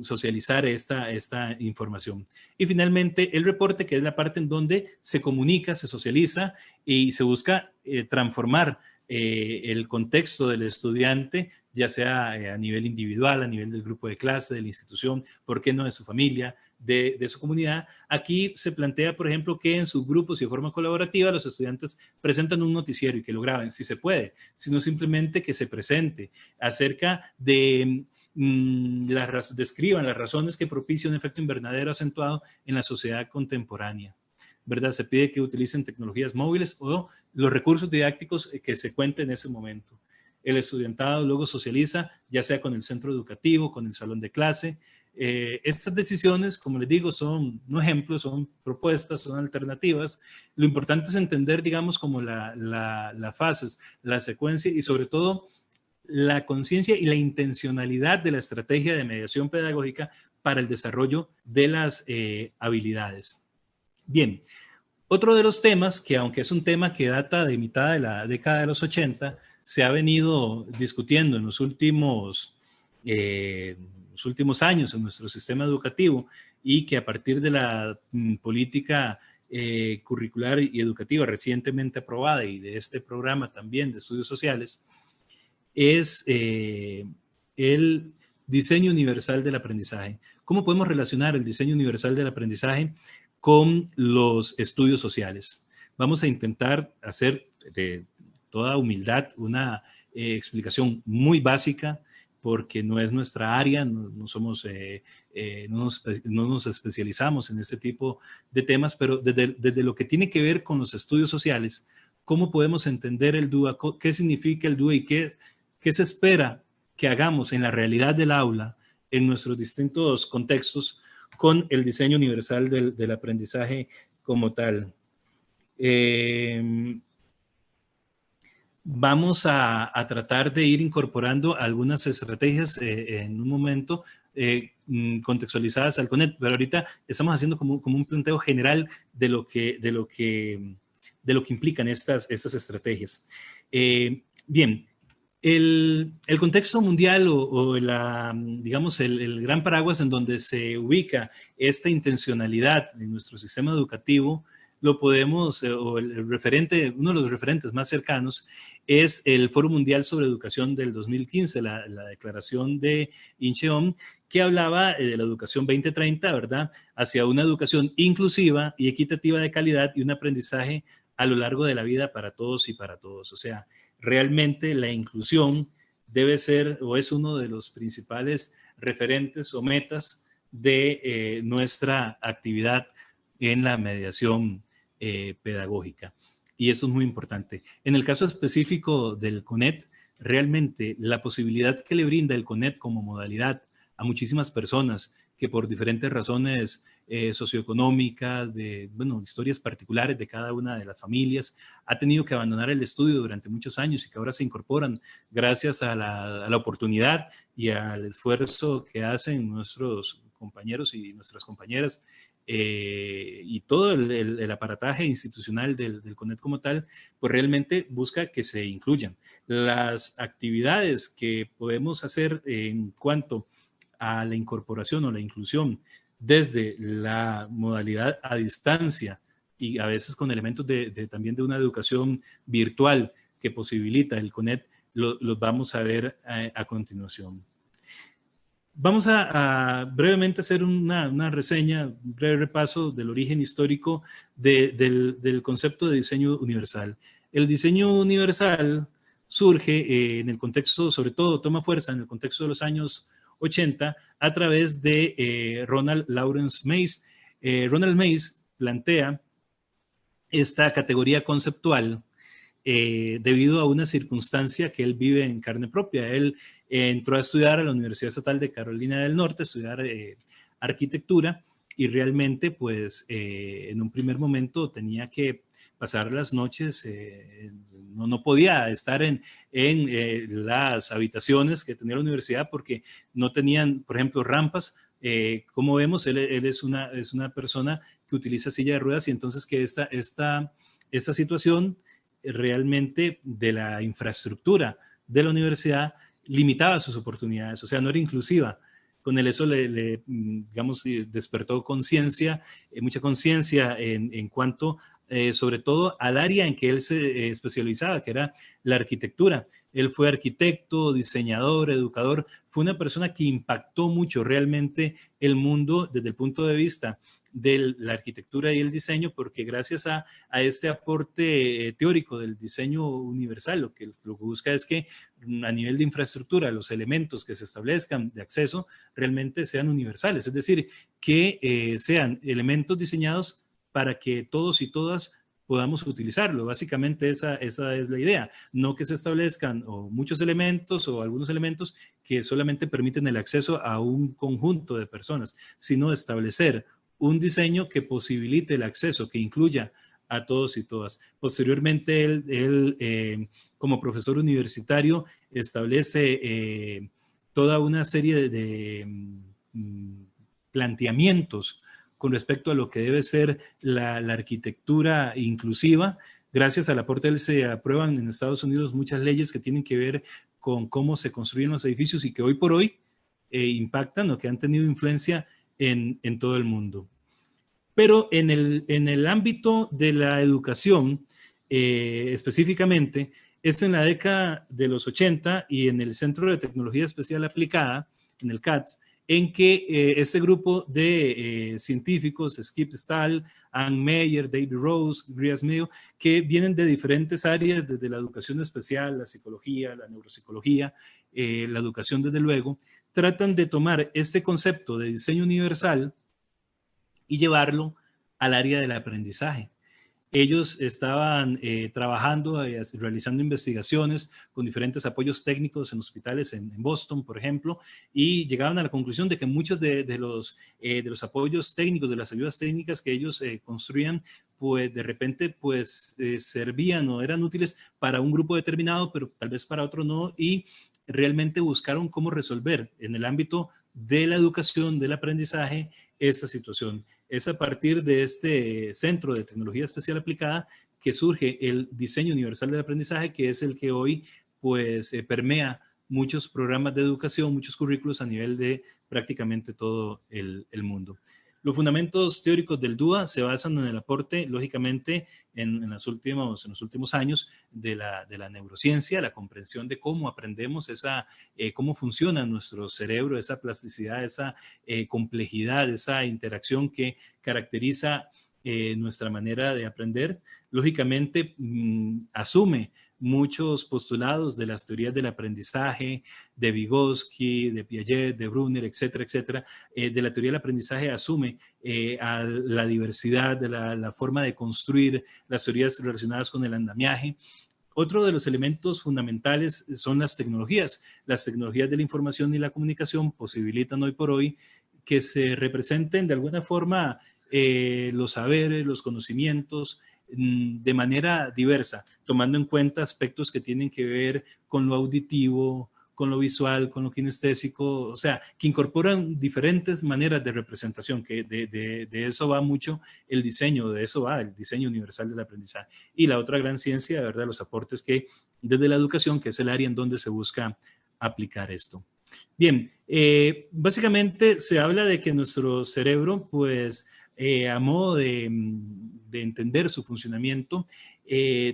socializar esta información. Y finalmente el reporte, que es la parte en donde se comunica, se socializa y se busca transformar el contexto del estudiante, ya sea a nivel individual, a nivel del grupo de clase, de la institución, ¿por qué no de su familia, de su comunidad? Aquí se plantea, por ejemplo, que en sus grupos y de forma colaborativa los estudiantes presentan un noticiero y que lo graben, si se puede, sino simplemente que se presente acerca de describan las razones que propician un efecto invernadero acentuado en la sociedad contemporánea, ¿verdad? Se pide que utilicen tecnologías móviles o los recursos didácticos que se cuenten en ese momento. El estudiantado luego socializa, ya sea con el centro educativo, con el salón de clase, Estas decisiones, como les digo, son no ejemplos, son propuestas, son alternativas. Lo importante es entender, digamos, como las fases, la secuencia y sobre todo la conciencia y la intencionalidad de la estrategia de mediación pedagógica para el desarrollo de las habilidades. Bien, otro de los temas, que aunque es un tema que data de mitad de la década de los 80, se ha venido discutiendo en los últimos años en nuestro sistema educativo y que a partir de la política curricular y educativa recientemente aprobada y de este programa también de estudios sociales, es el diseño universal del aprendizaje. ¿Cómo podemos relacionar el diseño universal del aprendizaje con los estudios sociales? Vamos a intentar hacer de toda humildad una explicación muy básica, porque no es nuestra área, no nos especializamos en este tipo de temas, pero desde lo que tiene que ver con los estudios sociales, ¿cómo podemos entender el DUA? ¿Qué significa el DUA y qué se espera que hagamos en la realidad del aula, en nuestros distintos contextos, con el diseño universal del aprendizaje como tal? Vamos a tratar de ir incorporando algunas estrategias en un momento contextualizadas al CONET, pero ahorita estamos haciendo como un planteo general de lo que implican estas estrategias. Bien, el contexto mundial digamos, el gran paraguas en donde se ubica esta intencionalidad en nuestro sistema educativo, lo podemos, o uno de los referentes más cercanos es el Foro Mundial sobre Educación del 2015, la declaración de Incheon, que hablaba de la educación 2030, ¿verdad? Hacia una educación inclusiva y equitativa de calidad y un aprendizaje a lo largo de la vida para todos y para todos. O sea, realmente la inclusión debe ser o es uno de los principales referentes o metas de nuestra actividad en la mediación pedagógica. Y eso es muy importante. En el caso específico del CONET, realmente la posibilidad que le brinda el CONET como modalidad a muchísimas personas que por diferentes razones socioeconómicas, historias particulares de cada una de las familias, ha tenido que abandonar el estudio durante muchos años y que ahora se incorporan gracias a la oportunidad y al esfuerzo que hacen nuestros compañeros y nuestras compañeras y todo el aparataje institucional del CONET como tal, pues realmente busca que se incluyan. Las actividades que podemos hacer en cuanto a la incorporación o la inclusión desde la modalidad a distancia y a veces con elementos también de una educación virtual que posibilita el CONET, los vamos a ver a continuación. Vamos a brevemente hacer una reseña, un breve repaso del origen histórico del concepto de diseño universal. El diseño universal surge en el contexto, sobre todo toma fuerza en el contexto de los años 80 a través de Ronald Lawrence Mace. Ronald Mace plantea esta categoría conceptual debido a una circunstancia que él vive en carne propia. Él entró a estudiar a la Universidad Estatal de Carolina del Norte, a estudiar arquitectura, y realmente pues en un primer momento tenía que pasar las noches, no podía estar en las habitaciones que tenía la universidad porque no tenían, por ejemplo, rampas. Como vemos, él es una persona que utiliza silla de ruedas, y entonces que esta situación realmente de la infraestructura de la universidad limitaba sus oportunidades, o sea, no era inclusiva. Con eso digamos, despertó conciencia, mucha conciencia en cuanto, sobre todo, al área en que él se especializaba, que era la arquitectura. Él fue arquitecto, diseñador, educador, fue una persona que impactó mucho realmente el mundo desde el punto de vista de la arquitectura y el diseño, porque gracias a este aporte teórico del diseño universal, lo que busca es que a nivel de infraestructura los elementos que se establezcan de acceso realmente sean universales, es decir, que sean elementos diseñados para que todos y todas podamos utilizarlo. Básicamente esa es la idea, no que se establezcan muchos elementos o algunos elementos que solamente permiten el acceso a un conjunto de personas, sino establecer un diseño que posibilite el acceso, que incluya a todos y todas. Posteriormente, él como profesor universitario, establece toda una serie de planteamientos con respecto a lo que debe ser la arquitectura inclusiva. Gracias al aporte de él se aprueban en Estados Unidos muchas leyes que tienen que ver con cómo se construyen los edificios y que hoy por hoy impactan o que han tenido influencia en todo el mundo. Pero en el ámbito de la educación, específicamente, es en la década de los 80 y en el Centro de Tecnología Especial Aplicada, en el CATS, en que este grupo de científicos, Skip Stahl, Ann Meyer, David Rose, Grias Meyo, que vienen de diferentes áreas, desde la educación especial, la psicología, la neuropsicología, la educación desde luego, tratan de tomar este concepto de diseño universal y llevarlo al área del aprendizaje. Ellos estaban trabajando, realizando investigaciones con diferentes apoyos técnicos en hospitales en Boston, por ejemplo, y llegaban a la conclusión de que muchos de los apoyos técnicos, de las ayudas técnicas que ellos construían, pues de repente pues servían o eran útiles para un grupo determinado, pero tal vez para otro no, y realmente buscaron cómo resolver en el ámbito de la educación, del aprendizaje, esta situación. Es a partir de este Centro de Tecnología Especial Aplicada que surge el diseño universal del aprendizaje, que es el que hoy pues permea muchos programas de educación, muchos currículos a nivel de prácticamente todo el mundo. Los fundamentos teóricos del DUA se basan en el aporte, lógicamente, en los últimos años de la neurociencia, la comprensión de cómo aprendemos, cómo funciona nuestro cerebro, esa plasticidad, esa complejidad, esa interacción que caracteriza nuestra manera de aprender. Lógicamente, asume muchos postulados de las teorías del aprendizaje, de Vygotsky, de Piaget, de Brunner, etcétera, etcétera. De la teoría del aprendizaje asume a la diversidad, de la forma de construir, las teorías relacionadas con el andamiaje. Otro de los elementos fundamentales son las tecnologías. Las tecnologías de la información y la comunicación posibilitan hoy por hoy que se representen de alguna forma los saberes, los conocimientos, de manera diversa, tomando en cuenta aspectos que tienen que ver con lo auditivo, con lo visual, con lo kinestésico, o sea, que incorporan diferentes maneras de representación, que de eso va mucho el diseño, de eso va el diseño universal del aprendizaje. Y la otra gran ciencia, de verdad, los aportes que desde la educación, que es el área en donde se busca aplicar esto. Bien, básicamente se habla de que nuestro cerebro, pues, a modo de entender su funcionamiento,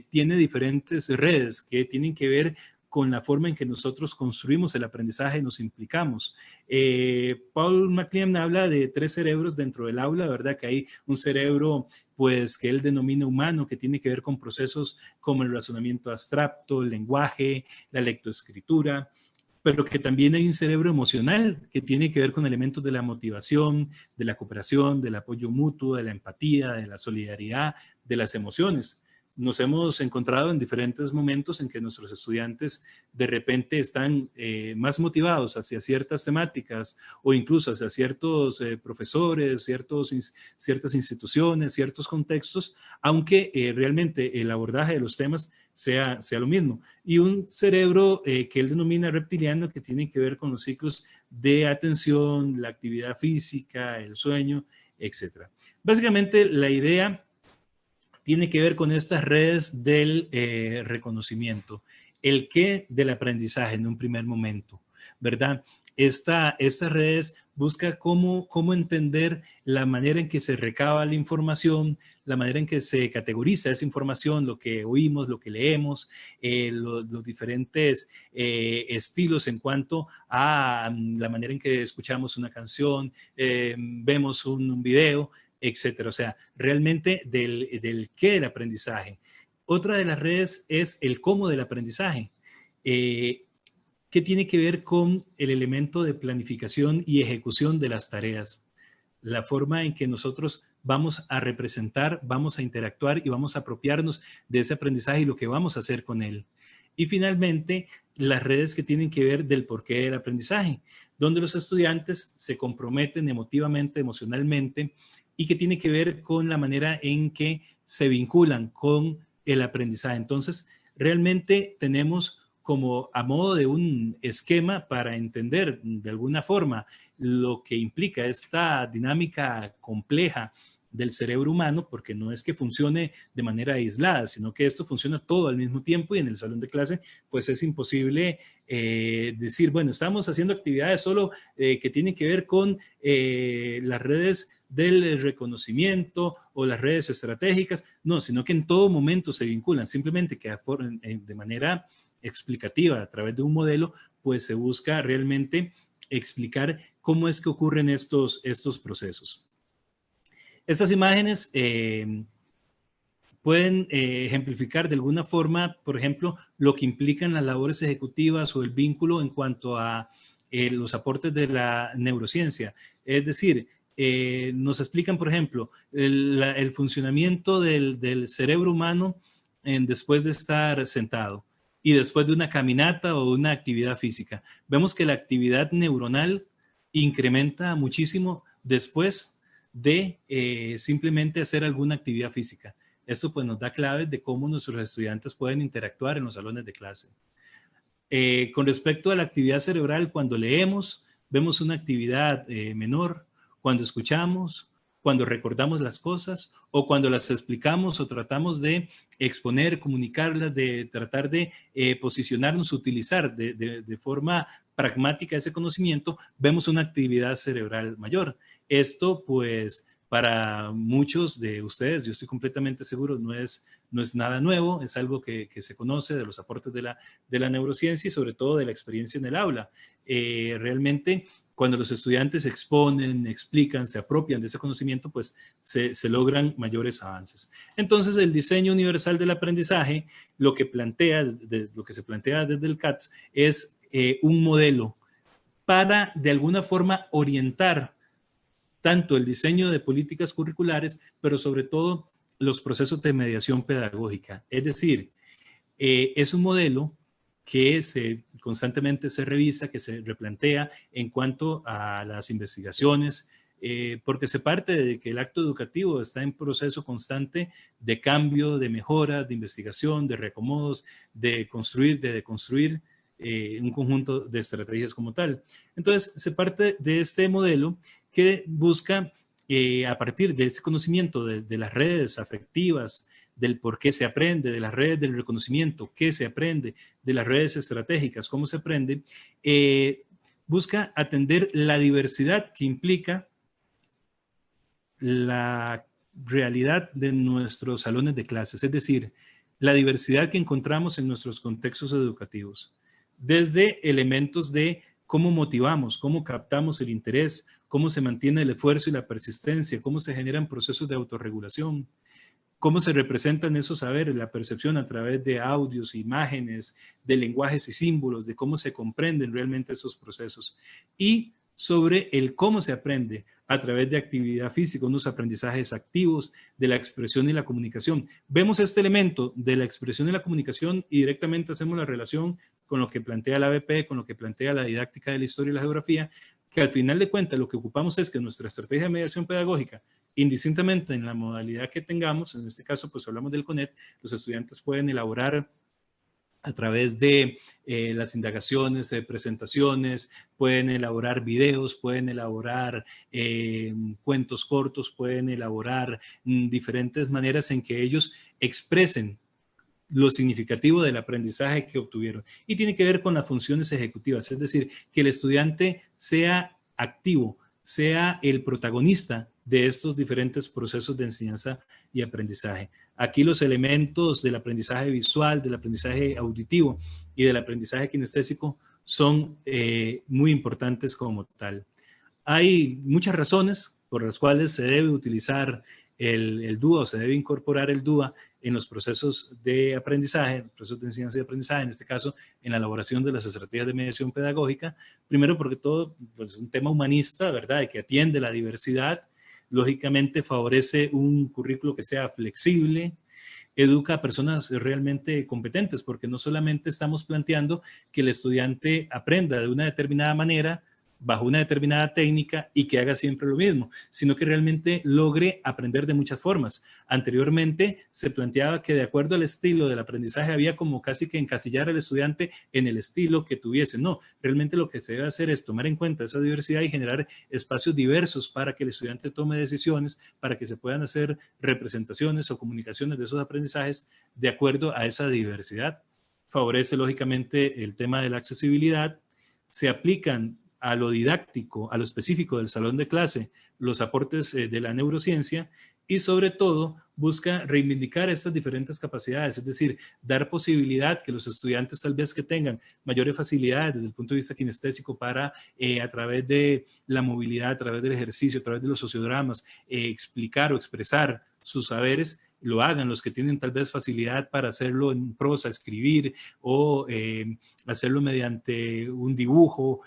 tiene diferentes redes que tienen que ver con la forma en que nosotros construimos el aprendizaje y nos implicamos. Paul MacLean habla de 3 cerebros dentro del aula, ¿verdad? Que hay un cerebro, pues, que él denomina humano, que tiene que ver con procesos como el razonamiento abstracto, el lenguaje, la lectoescritura, pero que también hay un cerebro emocional que tiene que ver con elementos de la motivación, de la cooperación, del apoyo mutuo, de la empatía, de la solidaridad, de las emociones. Nos hemos encontrado en diferentes momentos en que nuestros estudiantes de repente están más motivados hacia ciertas temáticas o incluso hacia ciertos profesores, ciertas instituciones, ciertos contextos, aunque realmente el abordaje de los temas sea lo mismo. Y un cerebro que él denomina reptiliano, que tiene que ver con los ciclos de atención, la actividad física, el sueño, etc. Básicamente la idea tiene que ver con estas redes del reconocimiento, el qué del aprendizaje en un primer momento, ¿verdad? Estas redes busca cómo entender la manera en que se recaba la información, la manera en que se categoriza esa información, lo que oímos, lo que leemos, los diferentes estilos en cuanto a la manera en que escuchamos una canción, vemos un video, etcétera. O sea, realmente del qué del aprendizaje. Otra de las redes es el cómo del aprendizaje, que tiene que ver con el elemento de planificación y ejecución de las tareas. la forma en que nosotros vamos a representar, vamos a interactuar y vamos a apropiarnos de ese aprendizaje y lo que vamos a hacer con él. Y finalmente, las redes que tienen que ver del porqué del aprendizaje, donde los estudiantes se comprometen emotivamente, emocionalmente, y que tiene que ver con la manera en que se vinculan con el aprendizaje. Entonces, realmente tenemos como a modo de un esquema para entender de alguna forma lo que implica esta dinámica compleja del cerebro humano, porque no es que funcione de manera aislada, sino que esto funciona todo al mismo tiempo y en el salón de clase pues es imposible decir, bueno, estamos haciendo actividades solo que tienen que ver con las redes del reconocimiento o las redes estratégicas, no, sino que en todo momento se vinculan, simplemente que de manera explicativa a través de un modelo, pues se busca realmente explicar cómo es que ocurren estos procesos. Estas imágenes pueden ejemplificar de alguna forma, por ejemplo, lo que implican las labores ejecutivas o el vínculo en cuanto a los aportes de la neurociencia. Es decir, nos explican, por ejemplo, el funcionamiento del cerebro humano después de estar sentado y después de una caminata o una actividad física. Vemos que la actividad neuronal incrementa muchísimo después de simplemente hacer alguna actividad física. Esto pues nos da claves de cómo nuestros estudiantes pueden interactuar en los salones de clase. Con respecto a la actividad cerebral, cuando leemos, vemos una actividad menor, cuando escuchamos, cuando recordamos las cosas o cuando las explicamos o tratamos de exponer, comunicarlas, de tratar de posicionarnos, utilizar de forma pragmática ese conocimiento, vemos una actividad cerebral mayor. Esto pues para muchos de ustedes, yo estoy completamente seguro, no es nada nuevo, es algo que se conoce de los aportes de la neurociencia y sobre todo de la experiencia en el aula. Realmente, cuando los estudiantes exponen, explican, se apropian de ese conocimiento, pues se logran mayores avances. Entonces, el diseño universal del aprendizaje, lo que se plantea desde el CATS es un modelo para, de alguna forma, orientar tanto el diseño de políticas curriculares, pero sobre todo los procesos de mediación pedagógica. Es decir, es un modelo que constantemente se revisa, que se replantea en cuanto a las investigaciones, porque se parte de que el acto educativo está en proceso constante de cambio, de mejora, de investigación, de reacomodos, de construir, de deconstruir un conjunto de estrategias como tal. Entonces, se parte de este modelo que busca, a partir de ese conocimiento de las redes afectivas, del por qué se aprende, de las redes del reconocimiento, qué se aprende, de las redes estratégicas, cómo se aprende, busca atender la diversidad que implica la realidad de nuestros salones de clases, es decir, la diversidad que encontramos en nuestros contextos educativos, desde elementos de cómo motivamos, cómo captamos el interés, cómo se mantiene el esfuerzo y la persistencia, cómo se generan procesos de autorregulación, cómo se representan esos saberes, la percepción a través de audios, imágenes, de lenguajes y símbolos, de cómo se comprenden realmente esos procesos. Y sobre el cómo se aprende a través de actividad física, unos aprendizajes activos, de la expresión y la comunicación. Vemos este elemento de la expresión y la comunicación y directamente hacemos la relación con lo que plantea la ABP, con lo que plantea la didáctica de la historia y la geografía, que al final de cuentas lo que ocupamos es que nuestra estrategia de mediación pedagógica, indistintamente en la modalidad que tengamos, en este caso pues hablamos del CONET, los estudiantes pueden elaborar a través de las indagaciones, presentaciones, pueden elaborar videos, pueden elaborar cuentos cortos, pueden elaborar diferentes maneras en que ellos expresen lo significativo del aprendizaje que obtuvieron. Y tiene que ver con las funciones ejecutivas, es decir, que el estudiante sea activo, sea el protagonista de estos diferentes procesos de enseñanza y aprendizaje. Aquí los elementos del aprendizaje visual, del aprendizaje auditivo y del aprendizaje kinestésico son muy importantes como tal. Hay muchas razones por las cuales se debe utilizar el DUA o se debe incorporar el DUA en los procesos de aprendizaje, procesos de enseñanza y aprendizaje, en este caso en la elaboración de las estrategias de mediación pedagógica. Primero porque todo pues, es un tema humanista, ¿verdad?, que atiende la diversidad lógicamente favorece un currículo que sea flexible, educa a personas realmente competentes, porque no solamente estamos planteando que el estudiante aprenda de una determinada manera, bajo una determinada técnica y que haga siempre lo mismo, sino que realmente logre aprender de muchas formas. Anteriormente se planteaba que de acuerdo al estilo del aprendizaje había como casi que encasillar al estudiante en el estilo que tuviese. No, realmente lo que se debe hacer es tomar en cuenta esa diversidad y generar espacios diversos para que el estudiante tome decisiones, para que se puedan hacer representaciones o comunicaciones de esos aprendizajes de acuerdo a esa diversidad. Favorece lógicamente el tema de la accesibilidad, se aplican a lo didáctico, a lo específico del salón de clase, los aportes de la neurociencia y sobre todo busca reivindicar estas diferentes capacidades, es decir, dar posibilidad que los estudiantes tal vez que tengan mayores facilidades desde el punto de vista kinestésico para a través de la movilidad, a través del ejercicio, a través de los sociodramas, explicar o expresar sus saberes, lo hagan los que tienen tal vez facilidad para hacerlo en prosa, escribir o hacerlo mediante un dibujo,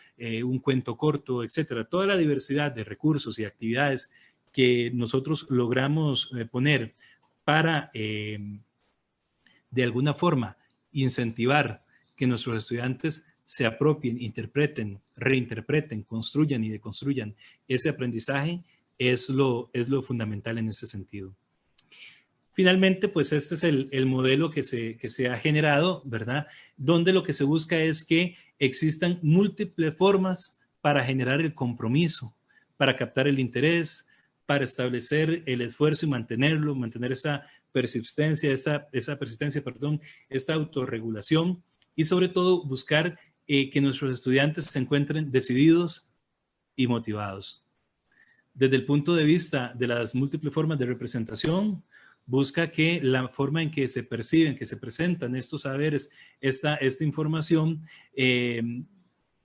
un cuento corto, etcétera. Toda la diversidad de recursos y actividades que nosotros logramos poner para, de alguna forma, incentivar que nuestros estudiantes se apropien, interpreten, reinterpreten, construyan y deconstruyan ese aprendizaje es lo fundamental en ese sentido. Finalmente, pues este es el modelo que se ha generado, ¿verdad? Donde lo que se busca es que existan múltiples formas para generar el compromiso, para captar el interés, para establecer el esfuerzo y mantenerlo, mantener esa persistencia, esta autorregulación y sobre todo buscar que nuestros estudiantes se encuentren decididos y motivados. Desde el punto de vista de las múltiples formas de representación, busca que la forma en que se perciben, que se presentan estos saberes, esta información,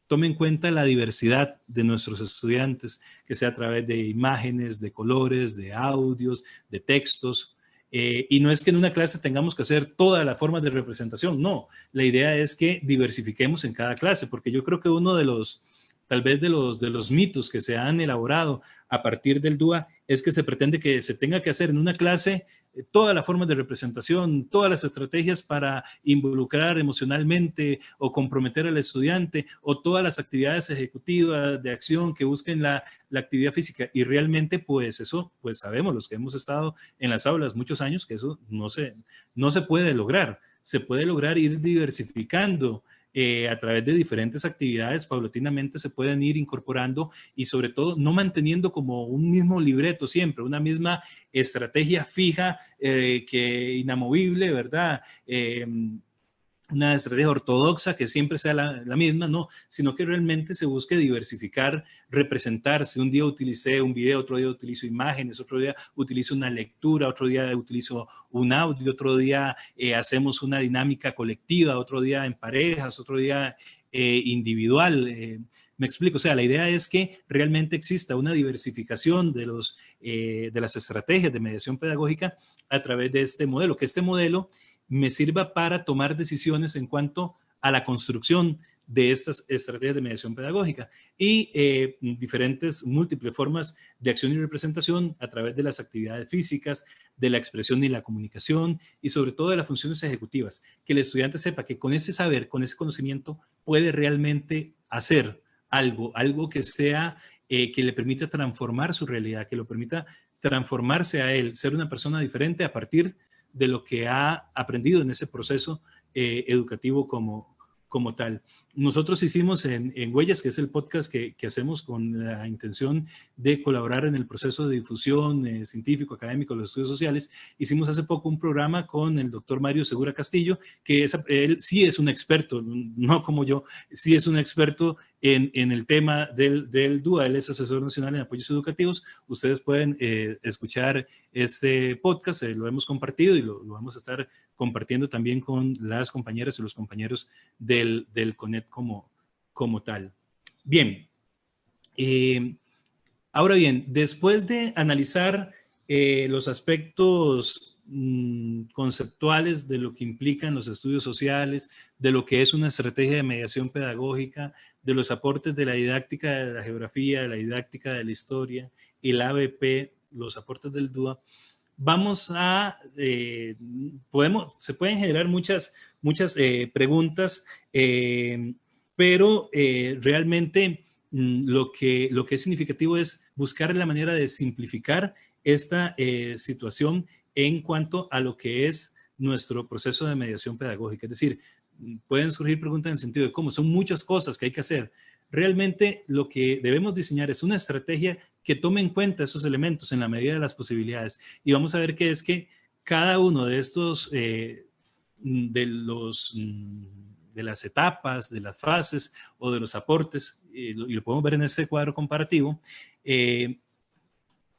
tome en cuenta la diversidad de nuestros estudiantes, que sea a través de imágenes, de colores, de audios, de textos. Y no es que en una clase tengamos que hacer todas las formas de representación, no. La idea es que diversifiquemos en cada clase, porque yo creo que uno de los, tal vez de los mitos que se han elaborado a partir del DUA es que se pretende que se tenga que hacer en una clase todas las formas de representación, todas las estrategias para involucrar emocionalmente o comprometer al estudiante o todas las actividades ejecutivas de acción que busquen la actividad física. Y realmente pues eso, pues sabemos los que hemos estado en las aulas muchos años que eso no se puede lograr. Se puede lograr ir diversificando a través de diferentes actividades, paulatinamente se pueden ir incorporando y sobre todo no manteniendo como un mismo libreto siempre, una misma estrategia fija que inamovible, ¿verdad? Una estrategia ortodoxa que siempre sea la misma, no, sino que realmente se busque diversificar, representarse. Un día utilicé un video, otro día utilizo imágenes, otro día utilizo una lectura, otro día utilizo un audio, otro día hacemos una dinámica colectiva, otro día en parejas, otro día individual. Me explico, o sea, la idea es que realmente exista una diversificación de las estrategias de mediación pedagógica a través de este modelo, que este modelo me sirva para tomar decisiones en cuanto a la construcción de estas estrategias de mediación pedagógica y diferentes múltiples formas de acción y representación a través de las actividades físicas, de la expresión y la comunicación y sobre todo de las funciones ejecutivas. Que el estudiante sepa que con ese saber, con ese conocimiento, puede realmente hacer algo que sea, que le permita transformar su realidad, que lo permita transformarse a él, ser una persona diferente a partir de lo que ha aprendido en ese proceso educativo como tal. Nosotros hicimos en Huellas, que es el podcast que hacemos con la intención de colaborar en el proceso de difusión científico, académico, de los estudios sociales. Hicimos hace poco un programa con el doctor Mario Segura Castillo, que él sí es un experto, no como yo, sí es un experto en el tema del DUA. Él es asesor nacional en apoyos educativos. Ustedes pueden escuchar este podcast, lo hemos compartido y lo vamos a estar compartiendo también con las compañeras y los compañeros del CONET como tal. Bien, ahora bien, después de analizar los aspectos conceptuales de lo que implican los estudios sociales, de lo que es una estrategia de mediación pedagógica, de los aportes de la didáctica de la geografía, de la didáctica de la historia, el ABP los aportes del DUA, vamos a, se pueden generar muchas preguntas, pero realmente lo que es significativo es buscar la manera de simplificar esta situación en cuanto a lo que es nuestro proceso de mediación pedagógica. Es decir, pueden surgir preguntas en el sentido de cómo son muchas cosas que hay que hacer. Realmente lo que debemos diseñar es una estrategia que tome en cuenta esos elementos en la medida de las posibilidades. Y vamos a ver que es que cada uno de estos, de las etapas, de las fases o de los aportes, y lo podemos ver en este cuadro comparativo,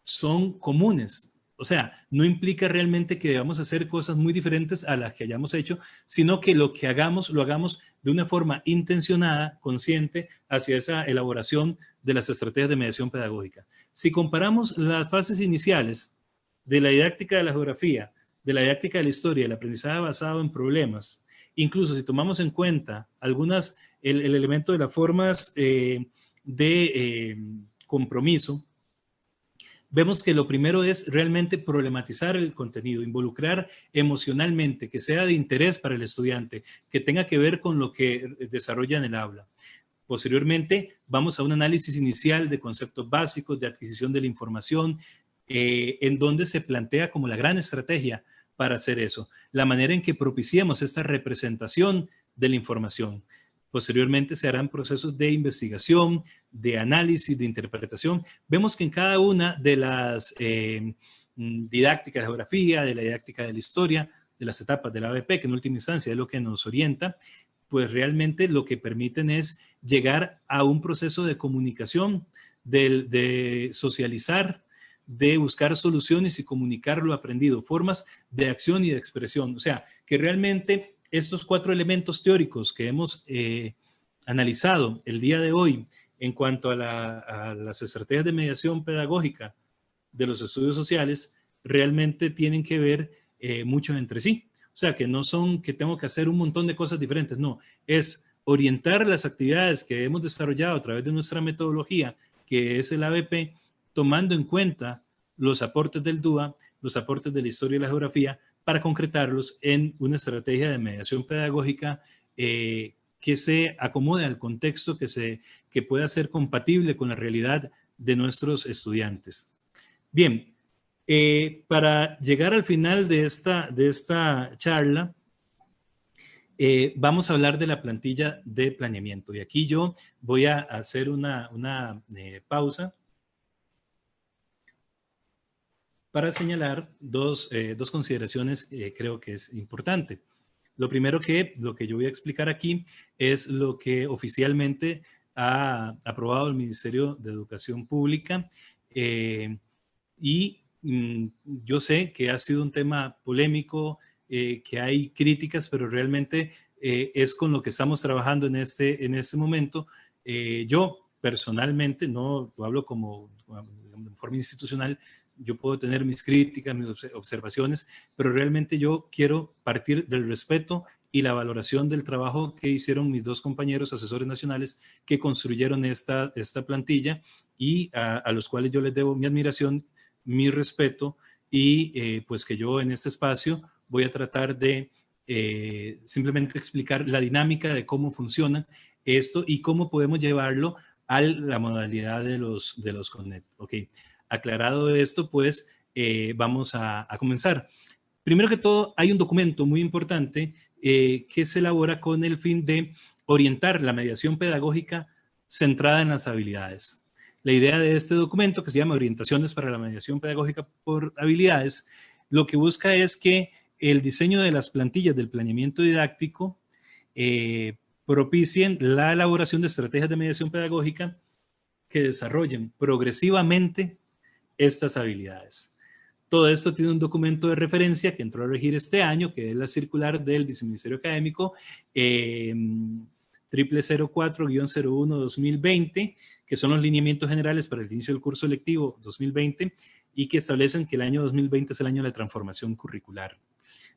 son comunes. O sea, no implica realmente que debamos hacer cosas muy diferentes a las que hayamos hecho, sino que lo que hagamos, lo hagamos de una forma intencionada, consciente, hacia esa elaboración de las estrategias de mediación pedagógica. Si comparamos las fases iniciales de la didáctica de la geografía, de la didáctica de la historia, el aprendizaje basado en problemas, incluso si tomamos en cuenta algunas, el elemento de las formas de compromiso, vemos que lo primero es realmente problematizar el contenido, involucrar emocionalmente, que sea de interés para el estudiante, que tenga que ver con lo que desarrolla en el aula. Posteriormente, vamos a un análisis inicial de conceptos básicos, de adquisición de la información, en donde se plantea como la gran estrategia para hacer eso, la manera en que propiciemos esta representación de la información. Posteriormente se harán procesos de investigación, de análisis, de interpretación. Vemos que en cada una de las didácticas de geografía, de la didáctica de la historia, de las etapas de la ABP, que en última instancia es lo que nos orienta, pues realmente lo que permiten es llegar a un proceso de comunicación, de socializar, de buscar soluciones y comunicar lo aprendido, formas de acción y de expresión. O sea, que realmente estos 4 elementos teóricos que hemos analizado el día de hoy en cuanto a las estrategias de mediación pedagógica de los estudios sociales, realmente tienen que ver mucho entre sí. O sea, que no son que tengo que hacer un montón de cosas diferentes, no, es orientar las actividades que hemos desarrollado a través de nuestra metodología, que es el ABP, tomando en cuenta los aportes del DUA, los aportes de la historia y la geografía, para concretarlos en una estrategia de mediación pedagógica que se acomode al contexto, que pueda ser compatible con la realidad de nuestros estudiantes. Bien, para llegar al final de esta charla, vamos a hablar de la plantilla de planeamiento. Y aquí yo voy a hacer una pausa para señalar dos consideraciones creo que es importante. Lo primero lo que yo voy a explicar aquí es lo que oficialmente ha aprobado el Ministerio de Educación Pública y yo sé que ha sido un tema polémico, que hay críticas, pero realmente es con lo que estamos trabajando en este momento. Yo personalmente, no lo hablo como de forma institucional, yo puedo tener mis críticas, mis observaciones, pero realmente yo quiero partir del respeto y la valoración del trabajo que hicieron mis 2 compañeros asesores nacionales que construyeron esta plantilla y a los cuales yo les debo mi admiración, mi respeto y pues que yo en este espacio voy a tratar de simplemente explicar la dinámica de cómo funciona esto y cómo podemos llevarlo a la modalidad de los CONET. Ok. Aclarado esto, pues vamos a comenzar. Primero que todo, hay un documento muy importante que se elabora con el fin de orientar la mediación pedagógica centrada en las habilidades. La idea de este documento, que se llama Orientaciones para la Mediación Pedagógica por Habilidades, lo que busca es que el diseño de las plantillas del planeamiento didáctico propicien la elaboración de estrategias de mediación pedagógica que desarrollen progresivamente estas habilidades. Todo esto tiene un documento de referencia que entró a regir este año, que es la circular del Viceministerio Académico 0004-01-2020, que son los lineamientos generales para el inicio del curso lectivo 2020 y que establecen que el año 2020 es el año de la transformación curricular,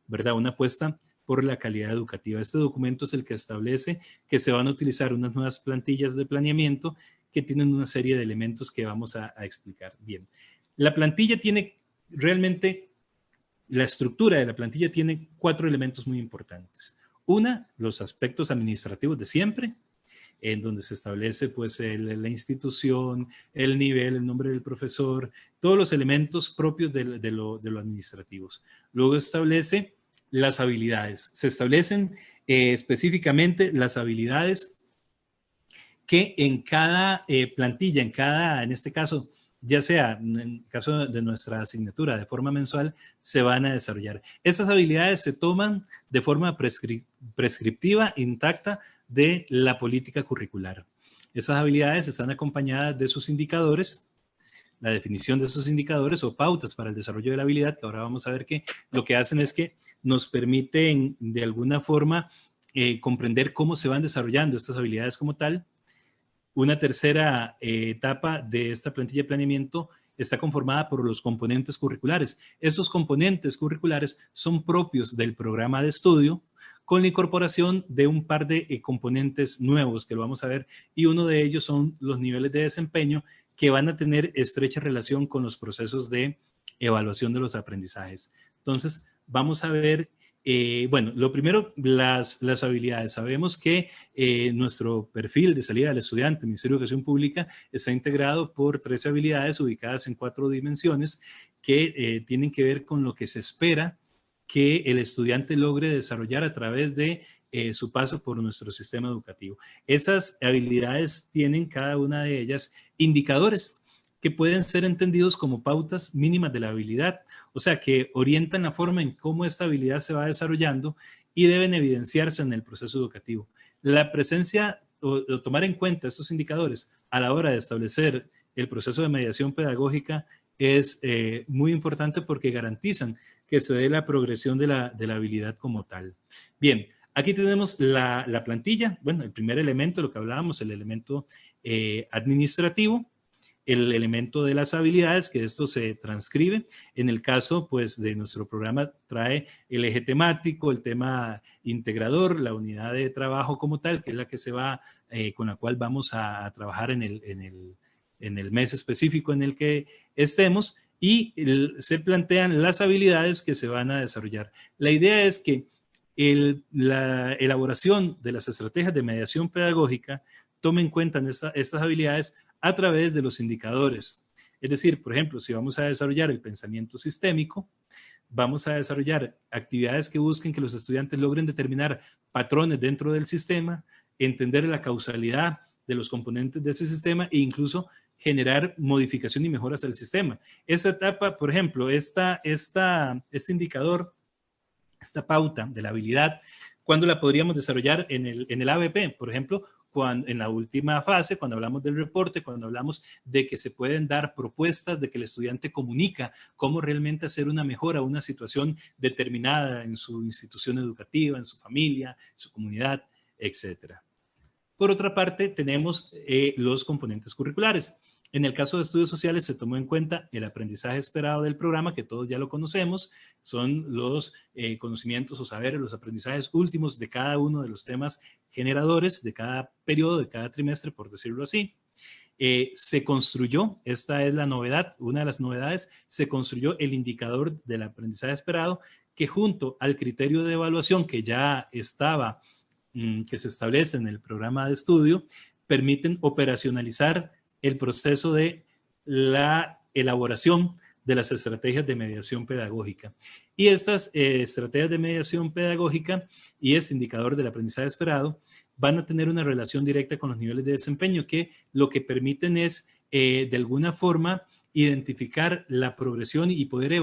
¿verdad? Una apuesta por la calidad educativa. Este documento es el que establece que se van a utilizar unas nuevas plantillas de planeamiento que tienen una serie de elementos que vamos a explicar. Bien, La plantilla tiene realmente, la estructura de la plantilla tiene 4 elementos muy importantes. Una, los aspectos administrativos de siempre, en donde se establece pues la institución, el nivel, el nombre del profesor, todos los elementos propios de lo administrativos. Luego establece las habilidades. Se establecen específicamente las habilidades que en cada plantilla, en este caso, ya sea en el caso de nuestra asignatura de forma mensual, se van a desarrollar. Estas habilidades se toman de forma prescriptiva, intacta, de la política curricular. Esas habilidades están acompañadas de sus indicadores, la definición de esos indicadores o pautas para el desarrollo de la habilidad, que ahora vamos a ver que lo que hacen es que nos permiten de alguna forma comprender cómo se van desarrollando estas habilidades como tal. Una tercera etapa de esta plantilla de planeamiento está conformada por los componentes curriculares. Estos componentes curriculares son propios del programa de estudio con la incorporación de un par de componentes nuevos que lo vamos a ver, y uno de ellos son los niveles de desempeño que van a tener estrecha relación con los procesos de evaluación de los aprendizajes. Entonces, vamos a ver bueno, lo primero, las habilidades. Sabemos que nuestro perfil de salida del estudiante, el Ministerio de Educación Pública, está integrado por 13 habilidades ubicadas en 4 dimensiones que tienen que ver con lo que se espera que el estudiante logre desarrollar a través de su paso por nuestro sistema educativo. Esas habilidades tienen cada una de ellas indicadores que pueden ser entendidos como pautas mínimas de la habilidad, o sea, que orientan la forma en cómo esta habilidad se va desarrollando y deben evidenciarse en el proceso educativo. La presencia o tomar en cuenta estos indicadores a la hora de establecer el proceso de mediación pedagógica es muy importante porque garantizan que se dé la progresión de la habilidad como tal. Bien, aquí tenemos la plantilla. Bueno, el primer elemento, lo que hablábamos, el elemento administrativo, el elemento de las habilidades, que esto se transcribe. En el caso, pues, de nuestro programa trae el eje temático, el tema integrador, la unidad de trabajo como tal, que es la que se va, con la cual vamos a trabajar en el mes específico en el que estemos, y se plantean las habilidades que se van a desarrollar. La idea es que la elaboración de las estrategias de mediación pedagógica tome en cuenta estas habilidades a través de los indicadores. Es decir, por ejemplo, si vamos a desarrollar el pensamiento sistémico, vamos a desarrollar actividades que busquen que los estudiantes logren determinar patrones dentro del sistema, entender la causalidad de los componentes de ese sistema e incluso generar modificación y mejoras al sistema. Esta etapa, por ejemplo, este indicador, esta pauta de la habilidad, ¿cuándo la podríamos desarrollar en el ABP? Por ejemplo, en la última fase, cuando hablamos del reporte, cuando hablamos de que se pueden dar propuestas, de que el estudiante comunica cómo realmente hacer una mejora, una situación determinada en su institución educativa, en su familia, en su comunidad, etc. Por otra parte, tenemos los componentes curriculares. En el caso de estudios sociales se tomó en cuenta el aprendizaje esperado del programa, que todos ya lo conocemos, son los conocimientos o saberes, los aprendizajes últimos de cada uno de los temas generadores de cada periodo, de cada trimestre, por decirlo así. Se construyó, esta es la novedad, una de las novedades, se construyó el indicador del aprendizaje esperado, que junto al criterio de evaluación que ya estaba, que se establece en el programa de estudio, permiten operacionalizar el proceso de la elaboración de las estrategias de mediación pedagógica. Y estas estrategias de mediación pedagógica y este indicador del aprendizaje esperado van a tener una relación directa con los niveles de desempeño, que lo que permiten es, de alguna forma, identificar la progresión y poder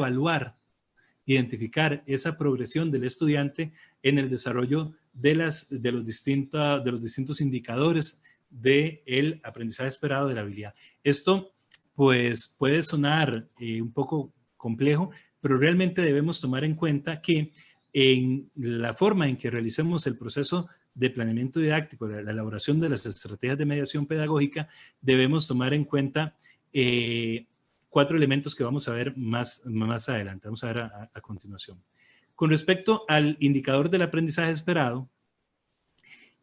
identificar esa progresión del estudiante en el desarrollo de los distintos indicadores del aprendizaje esperado de la habilidad. Esto pues puede sonar un poco complejo, pero realmente debemos tomar en cuenta que en la forma en que realicemos el proceso de planeamiento didáctico, la elaboración de las estrategias de mediación pedagógica, debemos tomar en cuenta 4 elementos que vamos a ver más adelante, vamos a ver a continuación. Con respecto al indicador del aprendizaje esperado,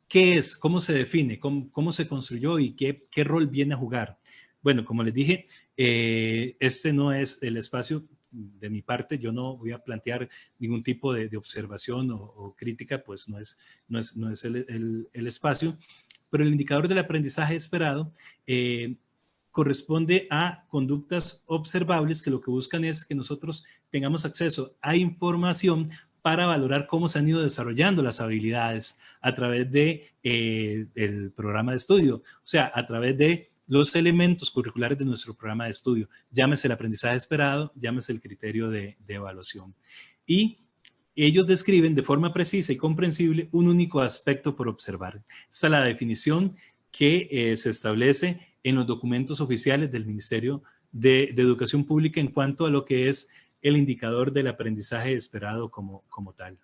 ¿qué es? ¿Cómo se define? ¿Cómo se construyó? ¿Y qué rol viene a jugar? Bueno, como les dije, este no es el espacio de mi parte. Yo no voy a plantear ningún tipo de observación o crítica, pues no es el espacio. Pero el indicador del aprendizaje esperado corresponde a conductas observables que lo que buscan es que nosotros tengamos acceso a información para valorar cómo se han ido desarrollando las habilidades a través del programa de estudio, o sea, a través de los elementos curriculares de nuestro programa de estudio, llámese el aprendizaje esperado, llámese el criterio de evaluación. Y ellos describen de forma precisa y comprensible un único aspecto por observar. Esta es la definición que se establece en los documentos oficiales del Ministerio de Educación Pública en cuanto a lo que es el indicador del aprendizaje esperado como tal.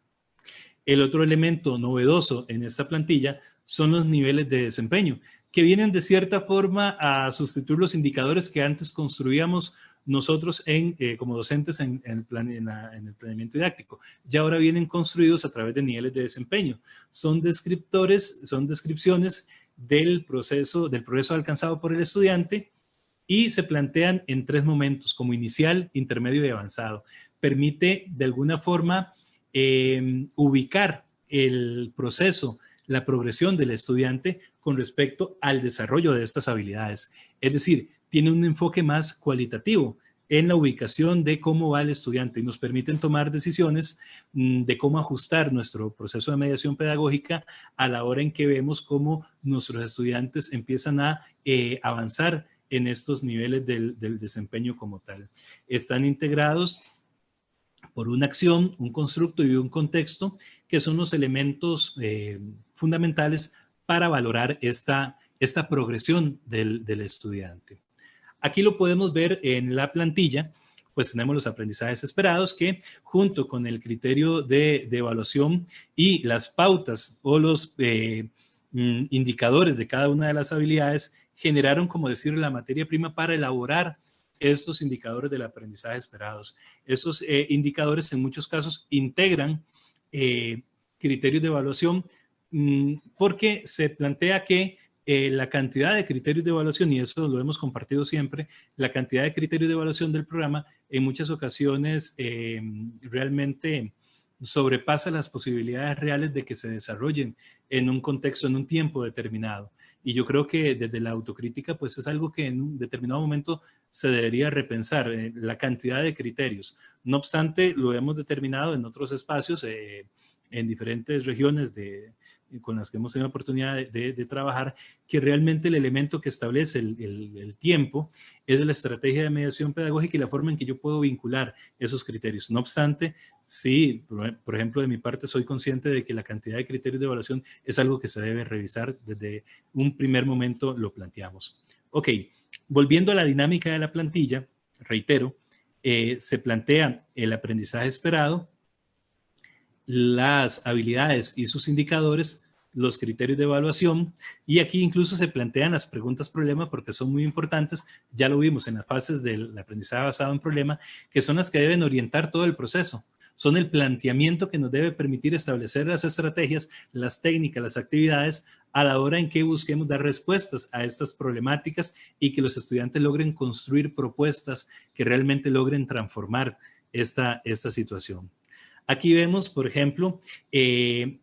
El otro elemento novedoso en esta plantilla son los niveles de desempeño, que vienen de cierta forma a sustituir los indicadores que antes construíamos nosotros como docentes en el planeamiento didáctico. Ya ahora vienen construidos a través de niveles de desempeño. Son descripciones del progreso alcanzado por el estudiante y se plantean en 3 momentos, como inicial, intermedio y avanzado. Permite de alguna forma ubicar el proceso, la progresión del estudiante con respecto al desarrollo de estas habilidades. Es decir, tiene un enfoque más cualitativo en la ubicación de cómo va el estudiante y nos permiten tomar decisiones de cómo ajustar nuestro proceso de mediación pedagógica a la hora en que vemos cómo nuestros estudiantes empiezan a avanzar en estos niveles del desempeño como tal. Están integrados por una acción, un constructo y un contexto, que son los elementos fundamentales para valorar esta progresión del estudiante. Aquí lo podemos ver en la plantilla, pues tenemos los aprendizajes esperados que junto con el criterio de evaluación y las pautas o los indicadores de cada una de las habilidades generaron, como decir, la materia prima para elaborar estos indicadores del aprendizaje esperados. Esos indicadores en muchos casos integran criterios de evaluación porque se plantea que la cantidad de criterios de evaluación, y eso lo hemos compartido siempre, la cantidad de criterios de evaluación del programa en muchas ocasiones realmente sobrepasa las posibilidades reales de que se desarrollen en un contexto, en un tiempo determinado. Y yo creo que desde la autocrítica, pues es algo que en un determinado momento se debería repensar, la cantidad de criterios. No obstante, lo hemos determinado en otros espacios, en diferentes regiones con las que hemos tenido oportunidad de trabajar, que realmente el elemento que establece el tiempo es la estrategia de mediación pedagógica y la forma en que yo puedo vincular esos criterios. No obstante, sí, por ejemplo, de mi parte soy consciente de que la cantidad de criterios de evaluación es algo que se debe revisar. Desde un primer momento lo planteamos. Ok, volviendo a la dinámica de la plantilla, reitero, se plantea el aprendizaje esperado, las habilidades y sus indicadores, los criterios de evaluación, y aquí incluso se plantean las preguntas problema porque son muy importantes. Ya lo vimos en las fases del aprendizaje basado en problema, que son las que deben orientar todo el proceso. Son el planteamiento que nos debe permitir establecer las estrategias, las técnicas, las actividades a la hora en que busquemos dar respuestas a estas problemáticas y que los estudiantes logren construir propuestas que realmente logren transformar esta situación. Aquí vemos, por ejemplo,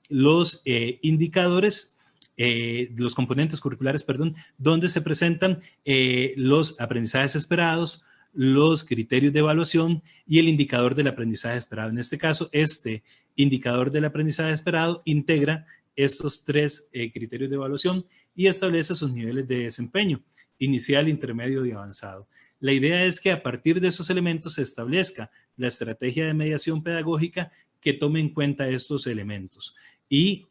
los indicadores, los componentes curriculares, perdón, donde se presentan los aprendizajes esperados, los criterios de evaluación y el indicador del aprendizaje esperado. En este caso, este indicador del aprendizaje esperado integra estos 3 criterios de evaluación y establece sus niveles de desempeño, inicial, intermedio y avanzado. La idea es que a partir de esos elementos se establezca la estrategia de mediación pedagógica que tome en cuenta estos elementos. Y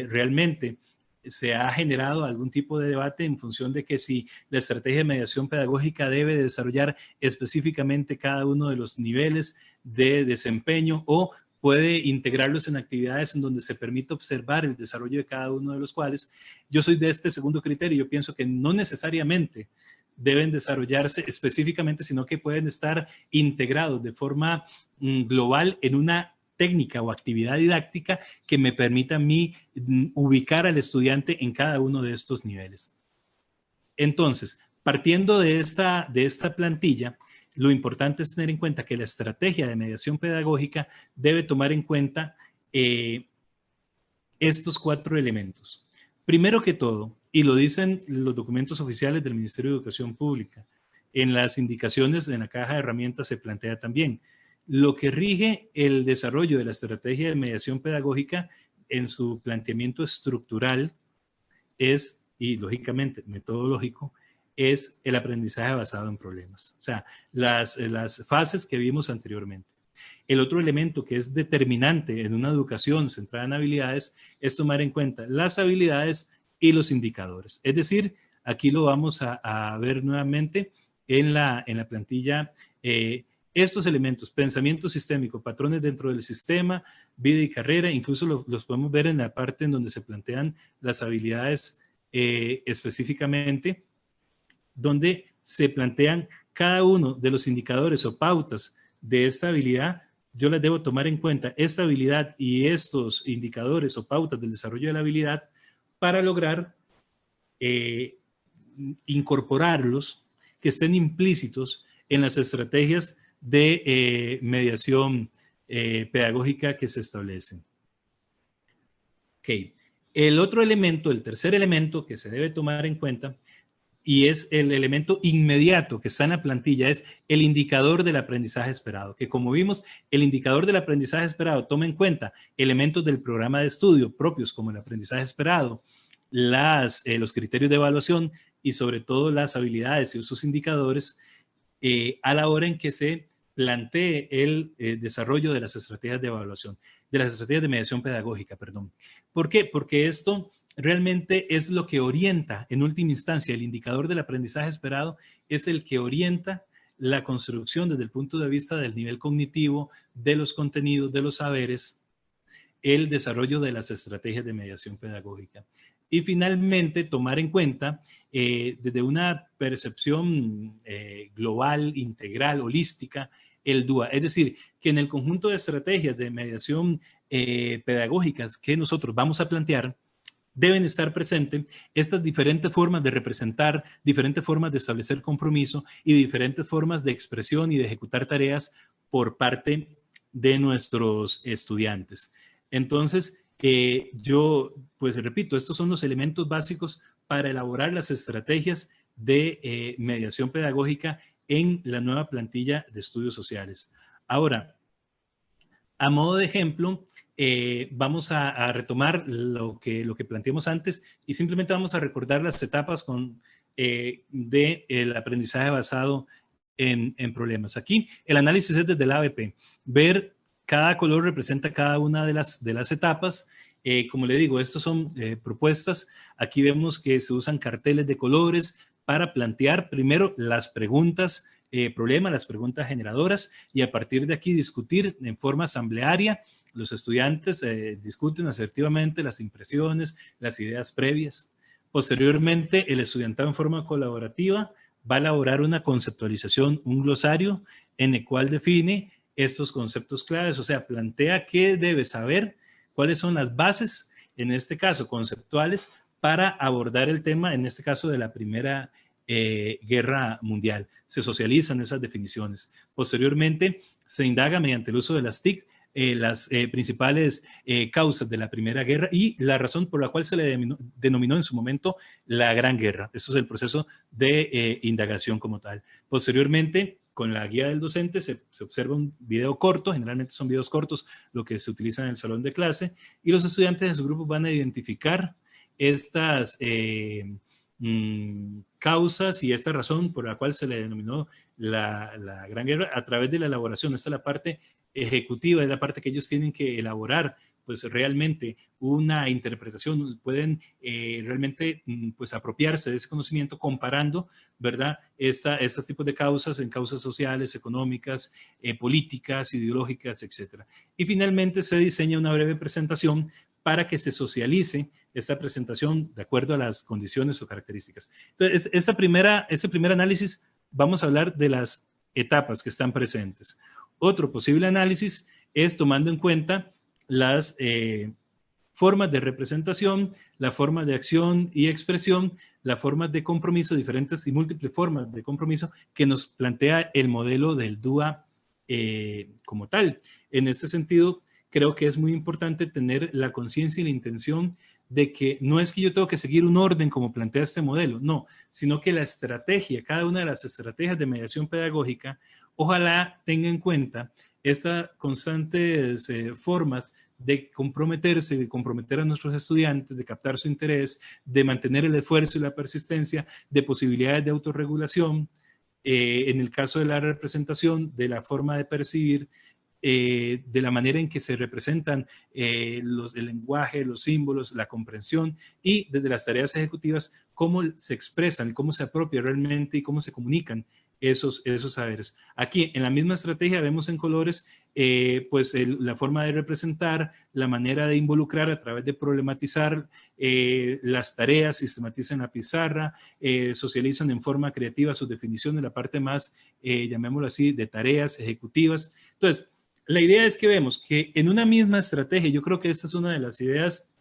realmente se ha generado algún tipo de debate en función de que si la estrategia de mediación pedagógica debe desarrollar específicamente cada uno de los niveles de desempeño o puede integrarlos en actividades en donde se permite observar el desarrollo de cada uno de los cuales. Yo soy de este segundo criterio. Yo pienso que no necesariamente deben desarrollarse específicamente, sino que pueden estar integrados de forma global en una técnica o actividad didáctica que me permita a mí ubicar al estudiante en cada uno de estos niveles. Entonces, partiendo de esta plantilla, lo importante es tener en cuenta que la estrategia de mediación pedagógica debe tomar en cuenta estos 4 elementos. Primero que todo, y lo dicen los documentos oficiales del Ministerio de Educación Pública, en las indicaciones en la caja de herramientas se plantea también, lo que rige el desarrollo de la estrategia de mediación pedagógica en su planteamiento estructural es, y lógicamente metodológico, es el aprendizaje basado en problemas. O sea, las fases que vimos anteriormente. El otro elemento que es determinante en una educación centrada en habilidades es tomar en cuenta las habilidades y los indicadores. Es decir, aquí lo vamos a ver nuevamente en la plantilla. Estos elementos, pensamiento sistémico, patrones dentro del sistema, vida y carrera, incluso los podemos ver en la parte en donde se plantean las habilidades específicamente, donde se plantean cada uno de los indicadores o pautas de esta habilidad. Yo las debo tomar en cuenta, esta habilidad y estos indicadores o pautas del desarrollo de la habilidad para lograr incorporarlos, que estén implícitos en las estrategias de mediación pedagógica que se establecen. Ok. El otro elemento, el tercer elemento que se debe tomar en cuenta, y es el elemento inmediato que está en la plantilla, es el indicador del aprendizaje esperado, que como vimos, el indicador del aprendizaje esperado toma en cuenta elementos del programa de estudio propios como el aprendizaje esperado, los criterios de evaluación y sobre todo las habilidades y sus indicadores a la hora en que se plantee el desarrollo de las estrategias de evaluación, de las estrategias de mediación pedagógica, perdón. ¿Por qué? Porque esto realmente es lo que orienta, en última instancia, el indicador del aprendizaje esperado es el que orienta la construcción desde el punto de vista del nivel cognitivo, de los contenidos, de los saberes, el desarrollo de las estrategias de mediación pedagógica. Y finalmente, tomar en cuenta desde una percepción global, integral, holística, el DUA. Es decir, que en el conjunto de estrategias de mediación pedagógicas que nosotros vamos a plantear, deben estar presentes estas diferentes formas de representar, diferentes formas de establecer compromiso y diferentes formas de expresión y de ejecutar tareas por parte de nuestros estudiantes. Entonces, yo, pues repito, estos son los elementos básicos para elaborar las estrategias de mediación pedagógica en la nueva plantilla de estudios sociales. Ahora, a modo de ejemplo, vamos a retomar lo que planteamos antes y simplemente vamos a recordar las etapas del aprendizaje basado en problemas. Aquí el análisis es desde el ABP. Ver cada color representa cada una de las etapas. Como le digo, estas son propuestas. Aquí vemos que se usan carteles de colores para plantear primero las preguntas problema, las preguntas generadoras, y a partir de aquí discutir en forma asamblearia. Los estudiantes discuten asertivamente las impresiones, las ideas previas. Posteriormente, el estudiantado en forma colaborativa va a elaborar una conceptualización, un glosario en el cual define estos conceptos claves, o sea, plantea qué debe saber, cuáles son las bases, en este caso conceptuales, para abordar el tema, en este caso de la Primera Guerra Mundial. Se socializan esas definiciones. Posteriormente, se indaga mediante el uso de las TIC las principales causas de la Primera Guerra y la razón por la cual se le denominó en su momento la Gran Guerra. Eso es el proceso de indagación como tal. Posteriormente, con la guía del docente se observa un video corto, generalmente son videos cortos lo que se utiliza en el salón de clase, y los estudiantes en su grupo van a identificar estas causas y esta razón por la cual se le denominó la Gran Guerra a través de la elaboración. Esta es la parte ejecutiva, es la parte que ellos tienen que elaborar, pues realmente una interpretación, pueden realmente pues apropiarse de ese conocimiento comparando, ¿verdad? Estos tipos de causas en causas sociales, económicas, políticas, ideológicas, etc. Y finalmente se diseña una breve presentación para que se socialice esta presentación de acuerdo a las condiciones o características. Entonces, este primer análisis, vamos a hablar de las etapas que están presentes. Otro posible análisis es tomando en cuenta las formas de representación, las formas de acción y expresión, las formas de compromiso, diferentes y múltiples formas de compromiso que nos plantea el modelo del DUA como tal. En este sentido, creo que es muy importante tener la conciencia y la intención de que no es que yo tengo que seguir un orden como plantea este modelo, no, sino que la estrategia, cada una de las estrategias de mediación pedagógica, ojalá tenga en cuenta estas constantes formas de comprometerse, de comprometer a nuestros estudiantes, de captar su interés, de mantener el esfuerzo y la persistencia, de posibilidades de autorregulación, en el caso de la representación, de la forma de percibir, de la manera en que se representan el lenguaje, los símbolos, la comprensión, y desde las tareas ejecutivas, cómo se expresan, cómo se apropia realmente y cómo se comunican esos saberes. Aquí, en la misma estrategia, vemos en colores pues la forma de representar, la manera de involucrar a través de problematizar las tareas, sistematizan la pizarra, socializan en forma creativa sus definiciones, la parte más, llamémoslo así, de tareas ejecutivas. Entonces, la idea es que vemos que en una misma estrategia, yo creo que esta es una de las ideas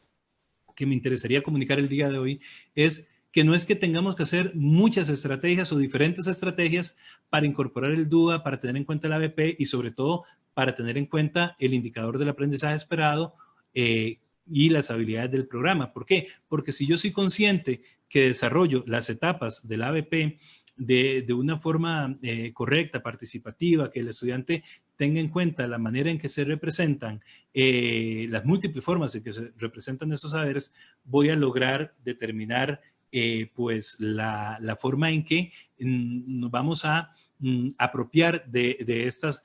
que me interesaría comunicar el día de hoy, es que no es que tengamos que hacer muchas estrategias o diferentes estrategias para incorporar el DUA, para tener en cuenta el ABP y sobre todo para tener en cuenta el indicador del aprendizaje esperado y las habilidades del programa. ¿Por qué? Porque si yo soy consciente que desarrollo las etapas del ABP de una forma correcta, participativa, que el estudiante tenga en cuenta la manera en que se representan, las múltiples formas en que se representan estos saberes, voy a lograr determinar pues la forma en que nos vamos a apropiar de estas,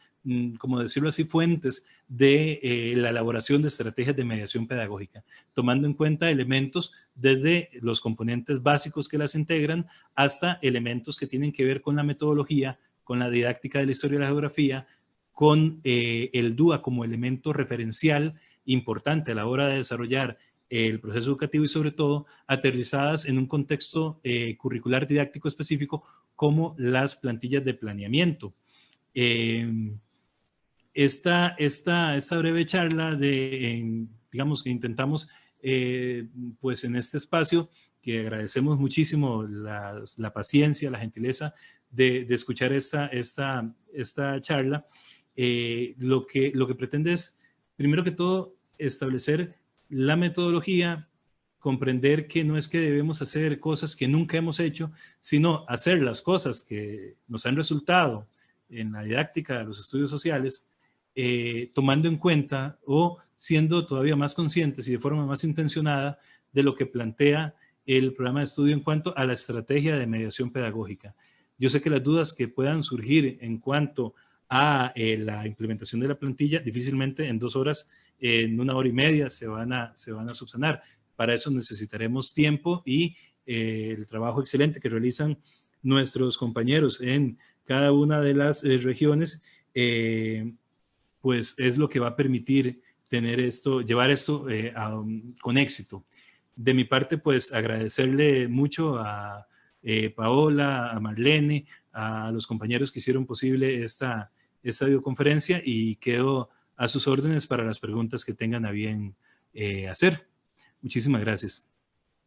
como decirlo así, fuentes de la elaboración de estrategias de mediación pedagógica, tomando en cuenta elementos desde los componentes básicos que las integran hasta elementos que tienen que ver con la metodología, con la didáctica de la historia y la geografía, con el DUA como elemento referencial importante a la hora de desarrollar el proceso educativo y sobre todo aterrizadas en un contexto curricular didáctico específico como las plantillas de planeamiento. Esta breve charla digamos que intentamos pues en este espacio, que agradecemos muchísimo la paciencia, la gentileza de escuchar esta charla, lo que pretende es, primero que todo, establecer la metodología, comprender que no es que debemos hacer cosas que nunca hemos hecho, sino hacer las cosas que nos han resultado en la didáctica de los estudios sociales, tomando en cuenta o siendo todavía más conscientes y de forma más intencionada de lo que plantea el programa de estudio en cuanto a la estrategia de mediación pedagógica. Yo sé que las dudas que puedan surgir en cuanto a la implementación de la plantilla, difícilmente en 2 horas, en 1 hora y media se van a subsanar. Para eso necesitaremos tiempo y el trabajo excelente que realizan nuestros compañeros en cada una de las regiones, pues es lo que va a permitir llevar esto con éxito. De mi parte, pues agradecerle mucho a Paola, a Marlene, a los compañeros que hicieron posible esta videoconferencia, y quedo a sus órdenes para las preguntas que tengan a bien hacer. Muchísimas gracias.